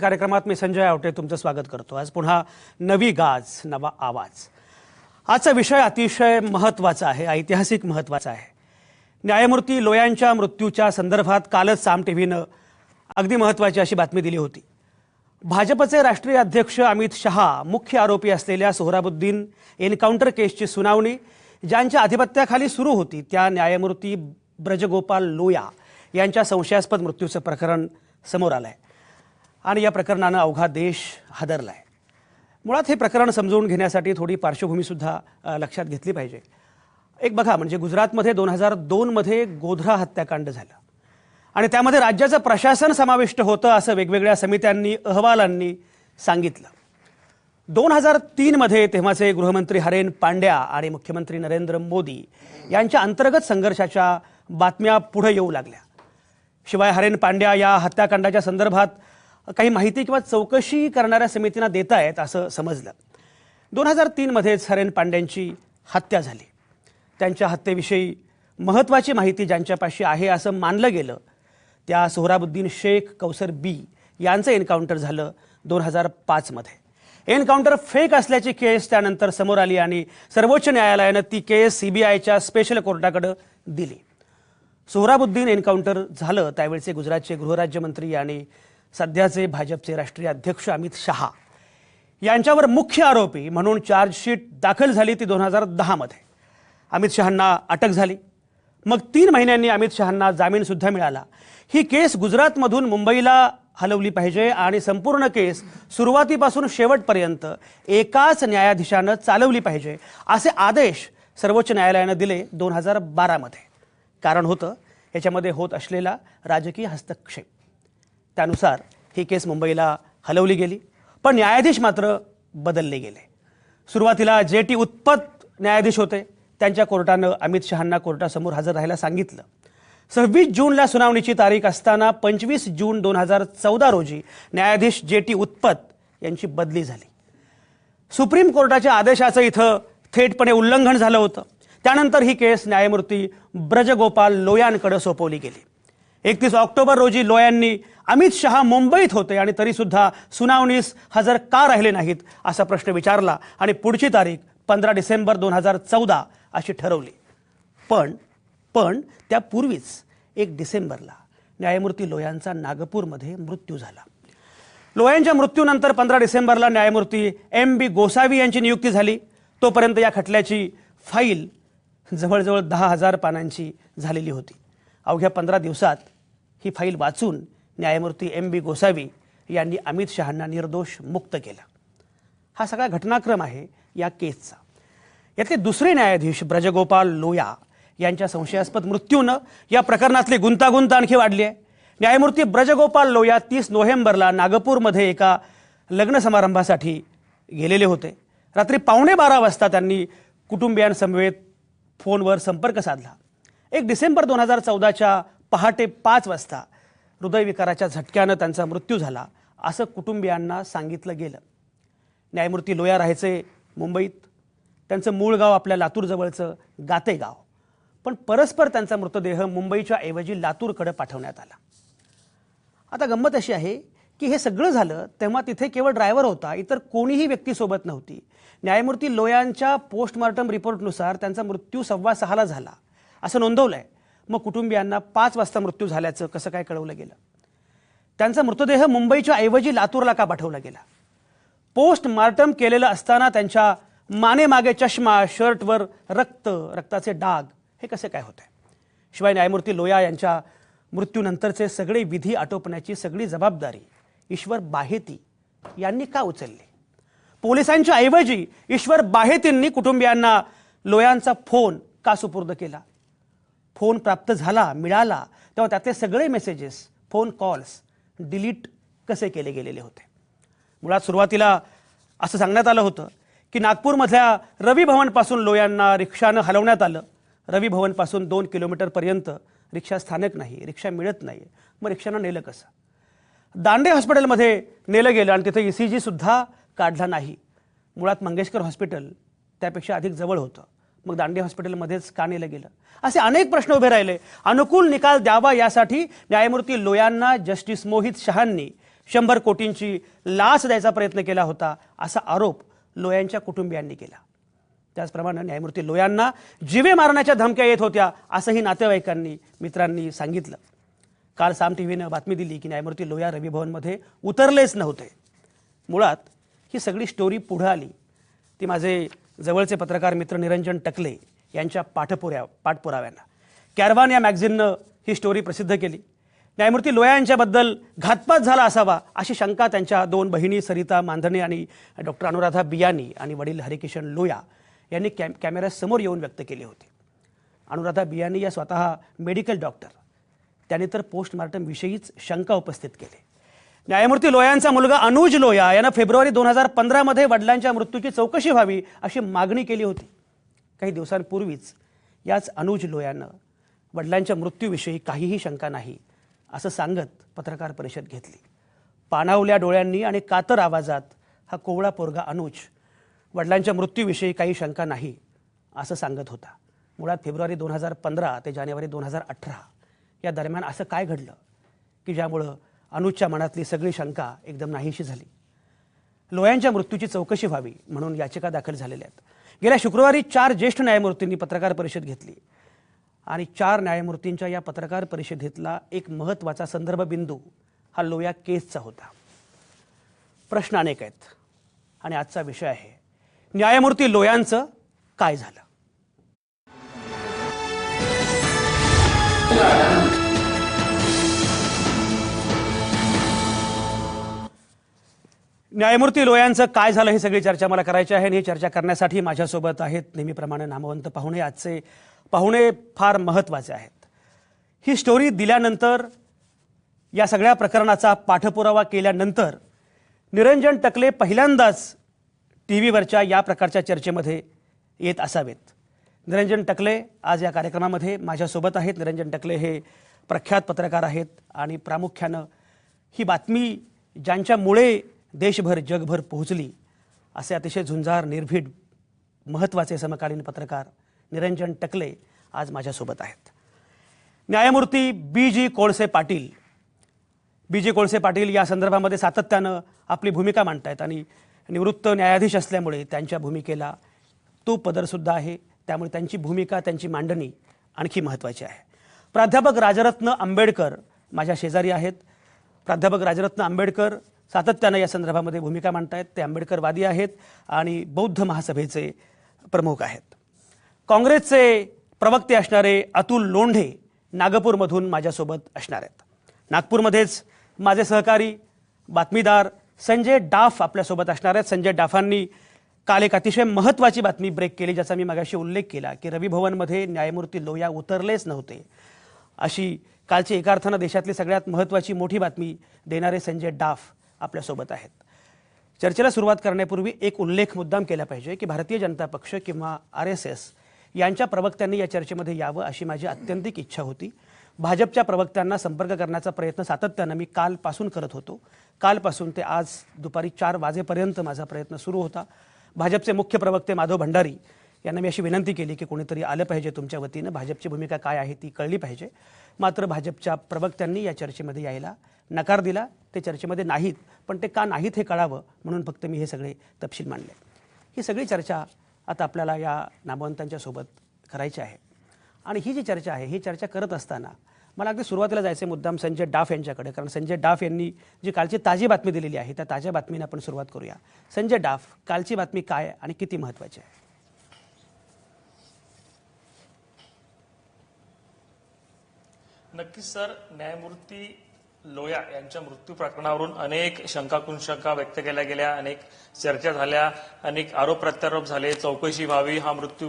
कार्यक्रमात मी संजय आवटे तुमचं स्वागत करतो। आज पुन्हा नवी गाज नवा आवाज। आजचा विषय अतिशय महत्त्वाचा आहे, ऐतिहासिक महत्त्वाचा आहे। न्यायमूर्ती लोयांच्या मृत्यूच्या संदर्भात कालच साम टीव्हीनं अगदी महत्त्वाची अशी बातमी दिली होती। भाजपचे राष्ट्रीय अध्यक्ष अमित शहा मुख्य आरोपी असलेल्या सोहराबुद्दीन एन्काउंटर केसची सुनावणी ज्यांच्या अधिपत्याखाली सुरू होती त्या न्यायमूर्ती ब्रजगोपाल लोया यांच्या संशयास्पद मृत्यूचं प्रकरण समोर आलंय आणि या प्रकरणानं अवघा देश हादरलाय। मुळात हे प्रकरण समजून घेण्यासाठी थोडी पार्श्वभूमी सुद्धा लक्षात घेतली पाहिजे। एक बघा, म्हणजे गुजरातमध्ये 2002 मध्ये गोधरा हत्याकांड झालं आणि त्यामध्ये राज्याचं प्रशासन समाविष्ट होतं असं वेगवेगळ्या समित्यांनी अहवालांनी सांगितलं। 2003 मध्ये तेव्हाचे गृहमंत्री हरेन पांड्या आणि मुख्यमंत्री नरेंद्र मोदी यांच्या अंतर्गत संघर्षाच्या बातम्या पुढे येऊ लागल्या। शिवाय हरेन पांड्या या हत्याकांडाच्या संदर्भात काही माहिती किंवा चौकशी करणाऱ्या समितींना देत आहेत असं समजलं। 2003 मध्येच हरेन पांड्यांची हत्या झाली। त्यांच्या हत्येविषयी महत्त्वाची माहिती ज्यांच्यापाशी आहे असं मानलं गेलं त्या सोहराबुद्दीन शेख कौसर बी यांचं एन्काउंटर झालं 2005 मध्ये। एन्काउंटर फेक असल्याची केस त्यानंतर समोर आली आणि सर्वोच्च न्यायालयानं ती केस सीबीआयच्या स्पेशल कोर्टाकडे दिली। सोहराबुद्दीन एन्काउंटर झालं त्यावेळचे गुजरातचे गृहराज्यमंत्री आणि सध्याचे भाजपचे राष्ट्रीय अध्यक्ष अमित शहा यांच्यावर मुख्य आरोपी म्हणून चार्जशीट दाखल झाली ती 2010 मध्ये। अमित शहांना अटक झाली, मग 3 महिन्यांनी अमित शहांना जामीन सुद्धा मिळाला। ही केस गुजरातमधून मुंबईला हलवली पाहिजे आणि संपूर्ण केस सुरुवातीपासून शेवटपर्यंत एकाच न्यायाधीशानं चालवली पाहिजे असे आदेश सर्वोच्च न्यायालयानं दिले 2012 मध्ये। कारण होतं याच्यामध्ये होत असलेला राजकीय हस्तक्षेप। त्यानुसार ही केस मुंबईला हलवली गेली, पण न्यायाधीश मात्र बदलले गेले। सुरुवातीला जेटी उत्पत न्यायाधीश होते, त्यांच्या कोर्टानं अमित शहांना कोर्टासमोर हजर राहायला सांगितलं। 26 जूनला सुनावणीची तारीख असताना 25 जून 2014 रोजी न्यायाधीश जेटी उत्पत यांची बदली झाली। सुप्रीम कोर्टाच्या आदेशाचं इथं थेटपणे उल्लंघन झालं होतं। त्यानंतर ही केस न्यायमूर्ती ब्रजगोपाल लोयांकडे सोपवली गेली। 31 ऑक्टोबर रोजी लोयांनी अमित शहा मुंबईत होते आणि तरीसुद्धा सुनावणीस हजर का राहिले नाहीत असा प्रश्न विचारला आणि पुढची तारीख 15 डिसेंबर 2014 अशी ठरवली। पण त्यापूर्वीच 1 डिसेंबरला न्यायमूर्ती लोयांचा नागपूरमध्ये मृत्यू झाला। लोयांच्या मृत्यूनंतर 15 डिसेंबरला न्यायमूर्ती MB गोसावी यांची नियुक्ती झाली। तोपर्यंत या खटल्याची फाईल जवळजवळ 10,000 पानांची झालेली होती। अवघ्या 15 दिवसात ही फाईल वाचून न्यायमूर्ती MB गोसावी यांनी अमित शहांना निर्दोष मुक्त केलं। हा सगळा घटनाक्रम आहे या केसचा। यातले दुसरे न्यायाधीश ब्रजगोपाल लोया यांच्या संशयास्पद मृत्यूनं या प्रकरणातली गुंतागुंत आणखी वाढली आहे। न्यायमूर्ती ब्रजगोपाल लोया 30 नोव्हेंबरला नागपूरमध्ये एका लग्न समारंभासाठी गेलेले होते। रात्री 11:15 वाजता त्यांनी कुटुंबियांसमवेत फोनवर संपर्क साधला। 1 डिसेंबर 2014च्या पहाटे 5 वाजता हृदयविकाराच्या झटक्यानं त्यांचा मृत्यू झाला असं कुटुंबियांना सांगितलं गेलं। न्यायमूर्ती लोया राहायचे मुंबईत, त्यांचं मूळ गाव आपल्या लातूरजवळचं गातेगाव, पण परस्पर त्यांचा मृतदेह मुंबईच्या ऐवजी लातूरकडे पाठवण्यात आला। आता गंमत अशी आहे की हे सगळं झालं तेव्हा तिथे केवळ ड्रायव्हर होता, इतर कोणीही व्यक्ती सोबत नव्हती। न्यायमूर्ती लोयांच्या पोस्टमॉर्टम रिपोर्टनुसार त्यांचा मृत्यू 6:15ला झाला असं नोंदवलंय। मग कुटुंबियांना 5 वाजता मृत्यू झाल्याचं कसं काय कळवलं गेलं? त्यांचा मृतदेह मुंबईच्या ऐवजी लातूरला का पाठवला गेला? पोस्टमॉर्टम केलेलं असताना त्यांच्या मानेमागे चष्मा, शर्टवर रक्ताचे डाग हे कसे काय होते? शिवाय न्यायमूर्ती लोया यांच्या मृत्यूनंतरचे सगळे विधी आटोपण्याची सगळी जबाबदारी ईश्वर बाहेती यांनी का उचलली? पोलिसांच्या ऐवजी ईश्वर बाहेतींनी कुटुंबियांना लोयांचा फोन का सुपूर्द केला? फोन प्राप्त झाला, मिळाला तेव्हा त्यातले सगळे मेसेजेस, फोन कॉल्स डिलीट कसे केले गेलेले होते? मुळात सुरुवातीला असं सांगण्यात आलं होतं की नागपूरमधल्या रवी भवनपासून लोयांना रिक्षानं हलवण्यात आलं। रवी भवनपासून 2 किलोमीटरपर्यंत रिक्षा स्थानक नाही, रिक्षा मिळत नाही, मग रिक्षानं नेलं कसं? दांडे हॉस्पिटलमध्ये नेलं गेलं आणि तिथे ECG सुद्धा काढला नाही। मुळात मंगेशकर हॉस्पिटल त्यापेक्षा अधिक जवळ होतं, मग दांडे हॉस्पिटलमध्येच का नेलं गेलं? असे अनेक प्रश्न उभे राहिले। अनुकूल निकाल द्यावा यासाठी न्यायमूर्ती लोयांना जस्टिस मोहित शहांनी 100 कोटींची लाच द्यायचा प्रयत्न केला होता असा आरोप लोयांच्या कुटुंबियांनी केला. त्याचप्रमाणे न्यायमूर्ती लोयांना जीवे मारण्याच्या धमक्या येत होत्या असंही नातेवाईकांनी मित्रांनी सांगितलं. काल साम टीव्हीनं बातमी दिली की न्यायमूर्ती लोया रवी भवनमध्ये उतरलेच नव्हते. मुळात ही सगळी स्टोरी पुढे आली ती माझे जवळचे पत्रकार मित्र निरंजन टकले यांच्या पाठपुराव्यानं. कॅरवान या मॅगझिननं ही स्टोरी प्रसिद्ध केली. न्यायमूर्ती लोया यांच्याबद्दल घातपात झाला असावा अशी शंका त्यांच्या 2 बहिणी सरिता मांधणे आणि डॉक्टर अनुराधा बियानी आणि वडील हरिकिशन लोया यांनी कॅमेऱ्यासमोर येऊन व्यक्त केली होती. अनुराधा बियानी या स्वतः मेडिकल डॉक्टर. त्यांनी तर पोस्टमार्टम विषयीच शंका उपस्थित केली. न्यायमूर्ती लोयांचा मुलगा अनुज लोया यानं फेब्रुवारी 2015 मध्ये वडिलांच्या मृत्यूची चौकशी व्हावी अशी मागणी केली होती. काही दिवसांपूर्वीच याच अनुज लोयानं वडिलांच्या मृत्यूविषयी काहीही शंका नाही असं सांगत पत्रकार परिषद घेतली. पाणावल्या डोळ्यांनी आणि कातर आवाजात हा कोवळा पोरगा अनुज वडिलांच्या मृत्यूविषयी काही शंका नाही असं सांगत होता. मुळात फेब्रुवारी 2015 ते जानेवारी 2018 या दरम्यान असं काय घडलं की ज्यामुळं अनुजच्या मनातली सगळी शंका एकदम नाहीशी झाली. लोयांच्या मृत्यूची चौकशी व्हावी म्हणून याचिका दाखल झालेल्या आहेत. गेल्या शुक्रवारी 4 ज्येष्ठ न्यायमूर्तींनी पत्रकार परिषद घेतली आणि 4 न्यायमूर्तींच्या या पत्रकार परिषदेतला एक महत्त्वाचा संदर्भ बिंदू हा लोया केसचा होता. प्रश्न अनेक आहेत आणि आजचा विषय आहे न्यायमूर्ती लोयांचं काय झालं. न्यायमूर्ती लोयांचं काय झालं ही सगळी चर्चा मला करायची आहे आणि ही चर्चा करण्यासाठी माझ्यासोबत आहेत नेहमीप्रमाणे नामवंत पाहुणे. आजचे पाहुणे फार महत्त्वाचे आहेत. ही स्टोरी दिल्यानंतर या सगळ्या प्रकरणाचा पाठपुरावा केल्यानंतर निरंजन टकले पहिल्यांदाच टीव्हीवरच्या या प्रकारच्या चर्चेमध्ये येत असावेत. निरंजन टकले आज या कार्यक्रमामध्ये माझ्यासोबत आहेत. निरंजन टकले हे प्रख्यात पत्रकार आहेत आणि प्रामुख्यानं ही बातमी ज्यांच्यामुळे देशभर जगभर पोहोचली असे अतिशय झुंजार निर्भीड महत्त्वाचे समकालीन पत्रकार निरंजन टकले आज माझ्यासोबत आहेत. न्यायमूर्ती बी कोळसे पाटील या संदर्भामध्ये सातत्यानं आपली भूमिका मांडतायत आणि निवृत्त न्यायाधीश असल्यामुळे त्यांच्या भूमिकेला तो पदरसुद्धा आहे. त्यामुळे त्यांची भूमिका त्यांची मांडणी आणखी महत्त्वाची आहे. प्राध्यापक राजरत्न आंबेडकर माझ्या शेजारी आहेत. प्राध्यापक राजरत्न आंबेडकर सातत्यानं या संदर्भामध्ये भूमिका मांडतायत. ते आंबेडकरवादी आहेत आणि बौद्ध महासभेचे प्रमुख आहेत. काँग्रेसचे प्रवक्ते असणारे अतुल लोंढे नागपूरमधून माझ्यासोबत असणार आहेत. नागपूरमध्येच माझे सहकारी बातमीदार संजय डाफ आपल्यासोबत असणार आहेत. संजय डाफांनी काल एक अतिशय महत्त्वाची बातमी ब्रेक केली ज्याचा मी मगाशी उल्लेख केला की रवी भवनमध्ये न्यायमूर्ती लोया उतरलेच नव्हते अशी कालची एका अर्थानं देशातली सगळ्यात महत्त्वाची मोठी बातमी देणारे संजय डाफ आपल्यासोबत आहेत. चर्चेला सुरुवात करण्यापूर्वी एक उल्लेख मुद्दाम केला पाहिजे की भारतीय जनता पक्ष किंवा RSS यांच्या प्रवक्त्यांनी या चर्चेमध्ये यावं अशी माझी आत्यंतिक इच्छा होती. भाजपच्या प्रवक्त्यांना संपर्क करण्याचा प्रयत्न सातत्यानं मी कालपासून करत होतो. कालपासून ते आज दुपारी 4 वाजेपर्यंत माझा प्रयत्न सुरू होता. भाजपचे मुख्य प्रवक्ते माधव भंडारी यांना मी अशी विनंती केली की कोणीतरी आलं पाहिजे तुमच्या वतीनं, भाजपची भूमिका काय आहे ती कळली पाहिजे. मात्र भाजपच्या प्रवक्त्यांनी या चर्चेमध्ये यायला नकार दिला. ते चर्चेमध्ये नाहीत, पण ते का नाहीत हे कळावं म्हणून फक्त मी हे सगळे तपशील मांडले. ही सगळी चर्चा आता आपल्याला या नामवंतांच्या सोबत करायची आहे आणि ही जी चर्चा आहे ही चर्चा करत असताना मला अगदी सुरुवातीला जायचे मुद्दाम संजय डाफ यांच्याकडे, कारण संजय डाफ यांनी जी कालची ताजी बातमी दिलेली आहे त्या ताज्या बातमीने आपण सुरुवात करूया. संजय डाफ, कालची बातमी काय आणि किती महत्त्वाची आहे? नक्कीच सर, न्यायमूर्ती लोया यांच्या मृत्यू प्रकरणावरून अनेक शंका कुशंका व्यक्त केल्या गेल्या, अनेक चर्चा झाल्या, अनेक आरोप प्रत्यारोप झाले. चौकशी व्हावी, हा मृत्यू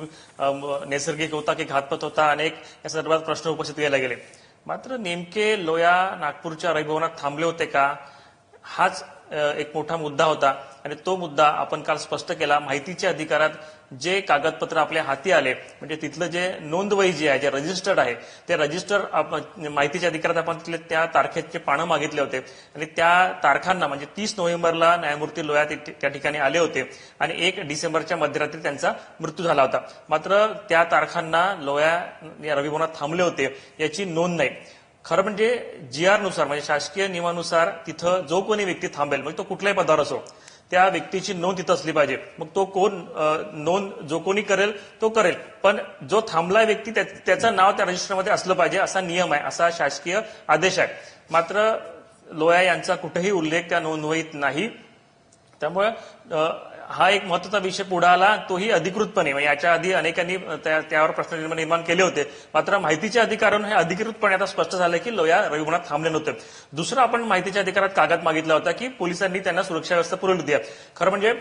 नैसर्गिक होता की घातपात होता, अनेक या संदर्भात प्रश्न उपस्थित केले गेले. मात्र नेमके लोया नागपूरच्या रवी भवनात थांबले होते का, हाच एक मोठा मुद्दा होता आणि तो मुद्दा आपण काल स्पष्ट केला. माहितीच्या अधिकारात जे कागदपत्र आपल्या हाती आले, म्हणजे तिथलं जे नोंदवही जे आहे, जे रजिस्टर्ड आहे, ते रजिस्टर माहितीच्या अधिकारात आपण तिथले त्या तारखेचे पानं मागितले होते आणि त्या तारखांना म्हणजे 30 नोव्हेंबरला न्यायमूर्ती लोया त्या ठिकाणी आले होते आणि 1 डिसेंबरच्या मध्यरात्री त्यांचा मृत्यू झाला होता. मात्र त्या तारखांना लोया या रवी भवनात थांबले होते याची नोंद नाही. खरं म्हणजे GR नुसार म्हणजे शासकीय नियमानुसार तिथं जो कोणी व्यक्ती थांबेल म्हणजे तो कुठल्याही पदावर असो त्या व्यक्तीची नोंद तिथं असली पाहिजे. मग तो कोण नोंद जो कोणी करेल तो करेल, पण जो थांबलाय व्यक्ती त्याचं नाव त्या रजिस्टरमध्ये असलं पाहिजे असा नियम आहे, असा शासकीय आदेश आहे. मात्र लोया यांचा कुठेही उल्लेख त्या नोंदवहीत नाही. त्यामुळे हा एक महत्वाचा विषय पुढे आला, तोही अधिकृतपणे. याच्या आधी अनेकांनी त्यावर प्रश्न निर्माण केले होते, मात्र माहितीच्या अधिकारानं हे अधिकृतपणे आता स्पष्ट झालं की लोया रविभवनात थांबले नव्हते. दुसरं आपण माहितीच्या अधिकारात कागद मागितला होता की पोलिसांनी त्यांना सुरक्षा व्यवस्था पुरवली होती. खरं म्हणजे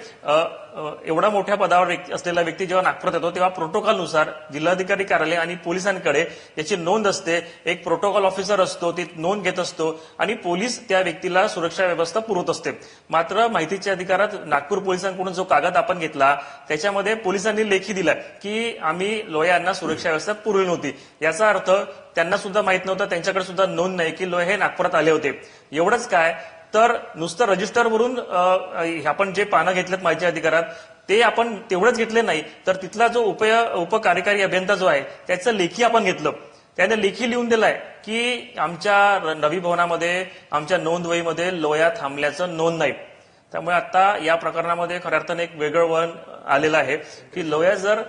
एवढा मोठ्या पदावर असलेला व्यक्ती जेव्हा नागपुरात येतो तेव्हा प्रोटोकॉलनुसार जिल्हाधिकारी कार्यालय आणि पोलिसांकडे याची नोंद असते. एक प्रोटोकॉल ऑफिसर असतो, ती नोंद घेत असतो आणि पोलीस त्या व्यक्तीला सुरक्षा व्यवस्था पुरवत असते. मात्र माहितीच्या अधिकारात नागपूर पोलिसांकडून जो कागद आपण घेतला त्याच्यामध्ये पोलिसांनी लेखी दिला की आम्ही लोया यांना सुरक्षा व्यवस्था पुरवली नव्हती. याचा अर्थ त्यांना सुद्धा माहित नव्हतं, त्यांच्याकडे सुद्धा नोंद नाही की लोया हे नागपुरात आले होते. एवढंच काय तर नुसतं रजिस्टरवरून आपण जे पानं घेतलेत माहिती अधिकारात ते आपण तेवढंच घेतले नाही, तर तिथला जो उपकार्यकारी अभियंता जो आहे त्याचं लेखी आपण घेतलं. त्याने लेखी लिहून दिलाय की आमच्या नवी भवनामध्ये आमच्या नोंदवहीमध्ये लोया थांबल्याचं नोंद नाही. त्यामुळे आता या प्रकरणामध्ये खऱ्या अर्थाने एक वेगळं वळण आलेलं आहे की लोया जर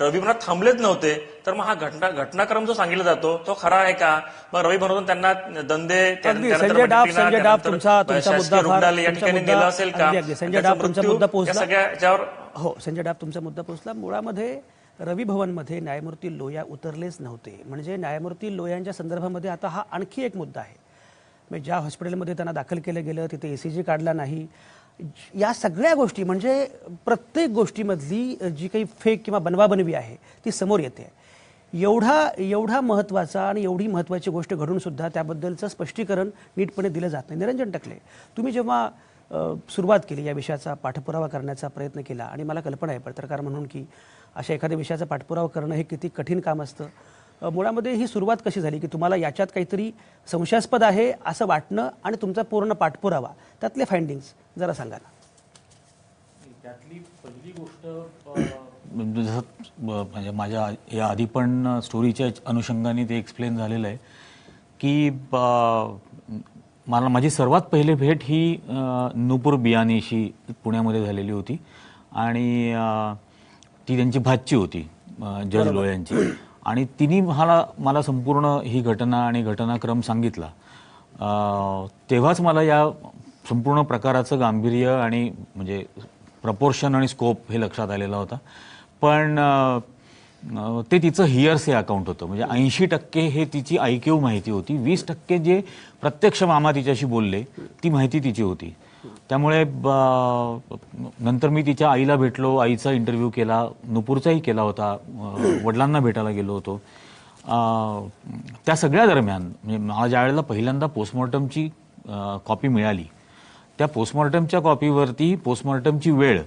रवी भवनात थांबलेच नव्हते तर मग हा घटनाक्रम जो सांगितला जातो तो खरा आहे का? मग रवी भवनातून त्यांना दंदे संजय डाब तुमचा मुद्दा रुग्णालय या ठिकाणी नेलं असेल का? संजय डाब तुमचा मुद्दा पोहोचला. सगळ्याच्यावर हो, संजय डाब तुमचा मुद्दा पोहोचला. मुळामध्ये रवी भवनमध्ये न्यायमूर्ती लोया उतरलेच नव्हते. म्हणजे न्यायमूर्ती लोयांच्या संदर्भामध्ये आता हा आणखी एक मुद्दा आहे. म्हणजे ज्या हॉस्पिटलमध्ये त्यांना दाखल केलं गेलं तिथे ECG काढला नाही, या सगळ्या गोष्टी म्हणजे प्रत्येक गोष्टीमधली जी काही फेक किंवा बनवाबनवी आहे ती समोर येते. एवढा महत्त्वाचा आणि एवढी महत्त्वाची गोष्ट घडून सुद्धा त्याबद्दलचं स्पष्टीकरण नीटपणे दिलं जात नाही. निरंजन टकले, तुम्ही जेव्हा सुरुवात केली या विषयाचा पाठपुरावा करण्याचा प्रयत्न केला आणि मला कल्पना आहे पत्रकार म्हणून की अशा एखाद्या विषयाचा पाठपुरावा करणं हे किती कठीण काम असतं. मुळामध्ये ही सुरुवात कशी झाली की तुम्हाला याच्यात काहीतरी संशयास्पद आहे असं वाटणं आणि तुमचा पूर्ण पाठपुरावा त्यातले फाइंडिंग्स जरा सांगा ना. त्यातली पहिली गोष्ट जसं म्हणजे माझ्या या आधी पण स्टोरीच्या अनुषंगाने ते एक्सप्लेन झालेलं आहे की मला माझी सर्वात पहिली भेट ही नूपुर बियानीशी पुण्यामध्ये झालेली होती आणि ती त्यांची भाची होती जज लोयांची आणि तिने मला संपूर्ण ही घटना आणि घटनाक्रम सांगितला. तेव्हाच मला या संपूर्ण प्रकाराचं गांभीर्य आणि म्हणजे प्रपोर्शन आणि स्कोप हे लक्षात आलेला होता. पण ते तिचं हिअर्स हे अकाउंट होतं. म्हणजे 80% हे तिची IQ माहिती होती, 20% जे प्रत्यक्ष मामा तिच्याशी बोलले ती माहिती तिची होती. त्यामुळे नंतर मी तिच्या आईला भेटलो, आईचा इंटरव्ह्यू केला, नुपूरचाही केला होता, वडिलांना भेटायला गेलो होतो. त्या सगळ्या दरम्यान म्हणजे मला ज्या वेळेला पहिल्यांदा पोस्टमॉर्टमची कॉपी मिळाली त्या पोस्टमॉर्टमच्या कॉपीवरती पोस्टमॉर्टमची वेळ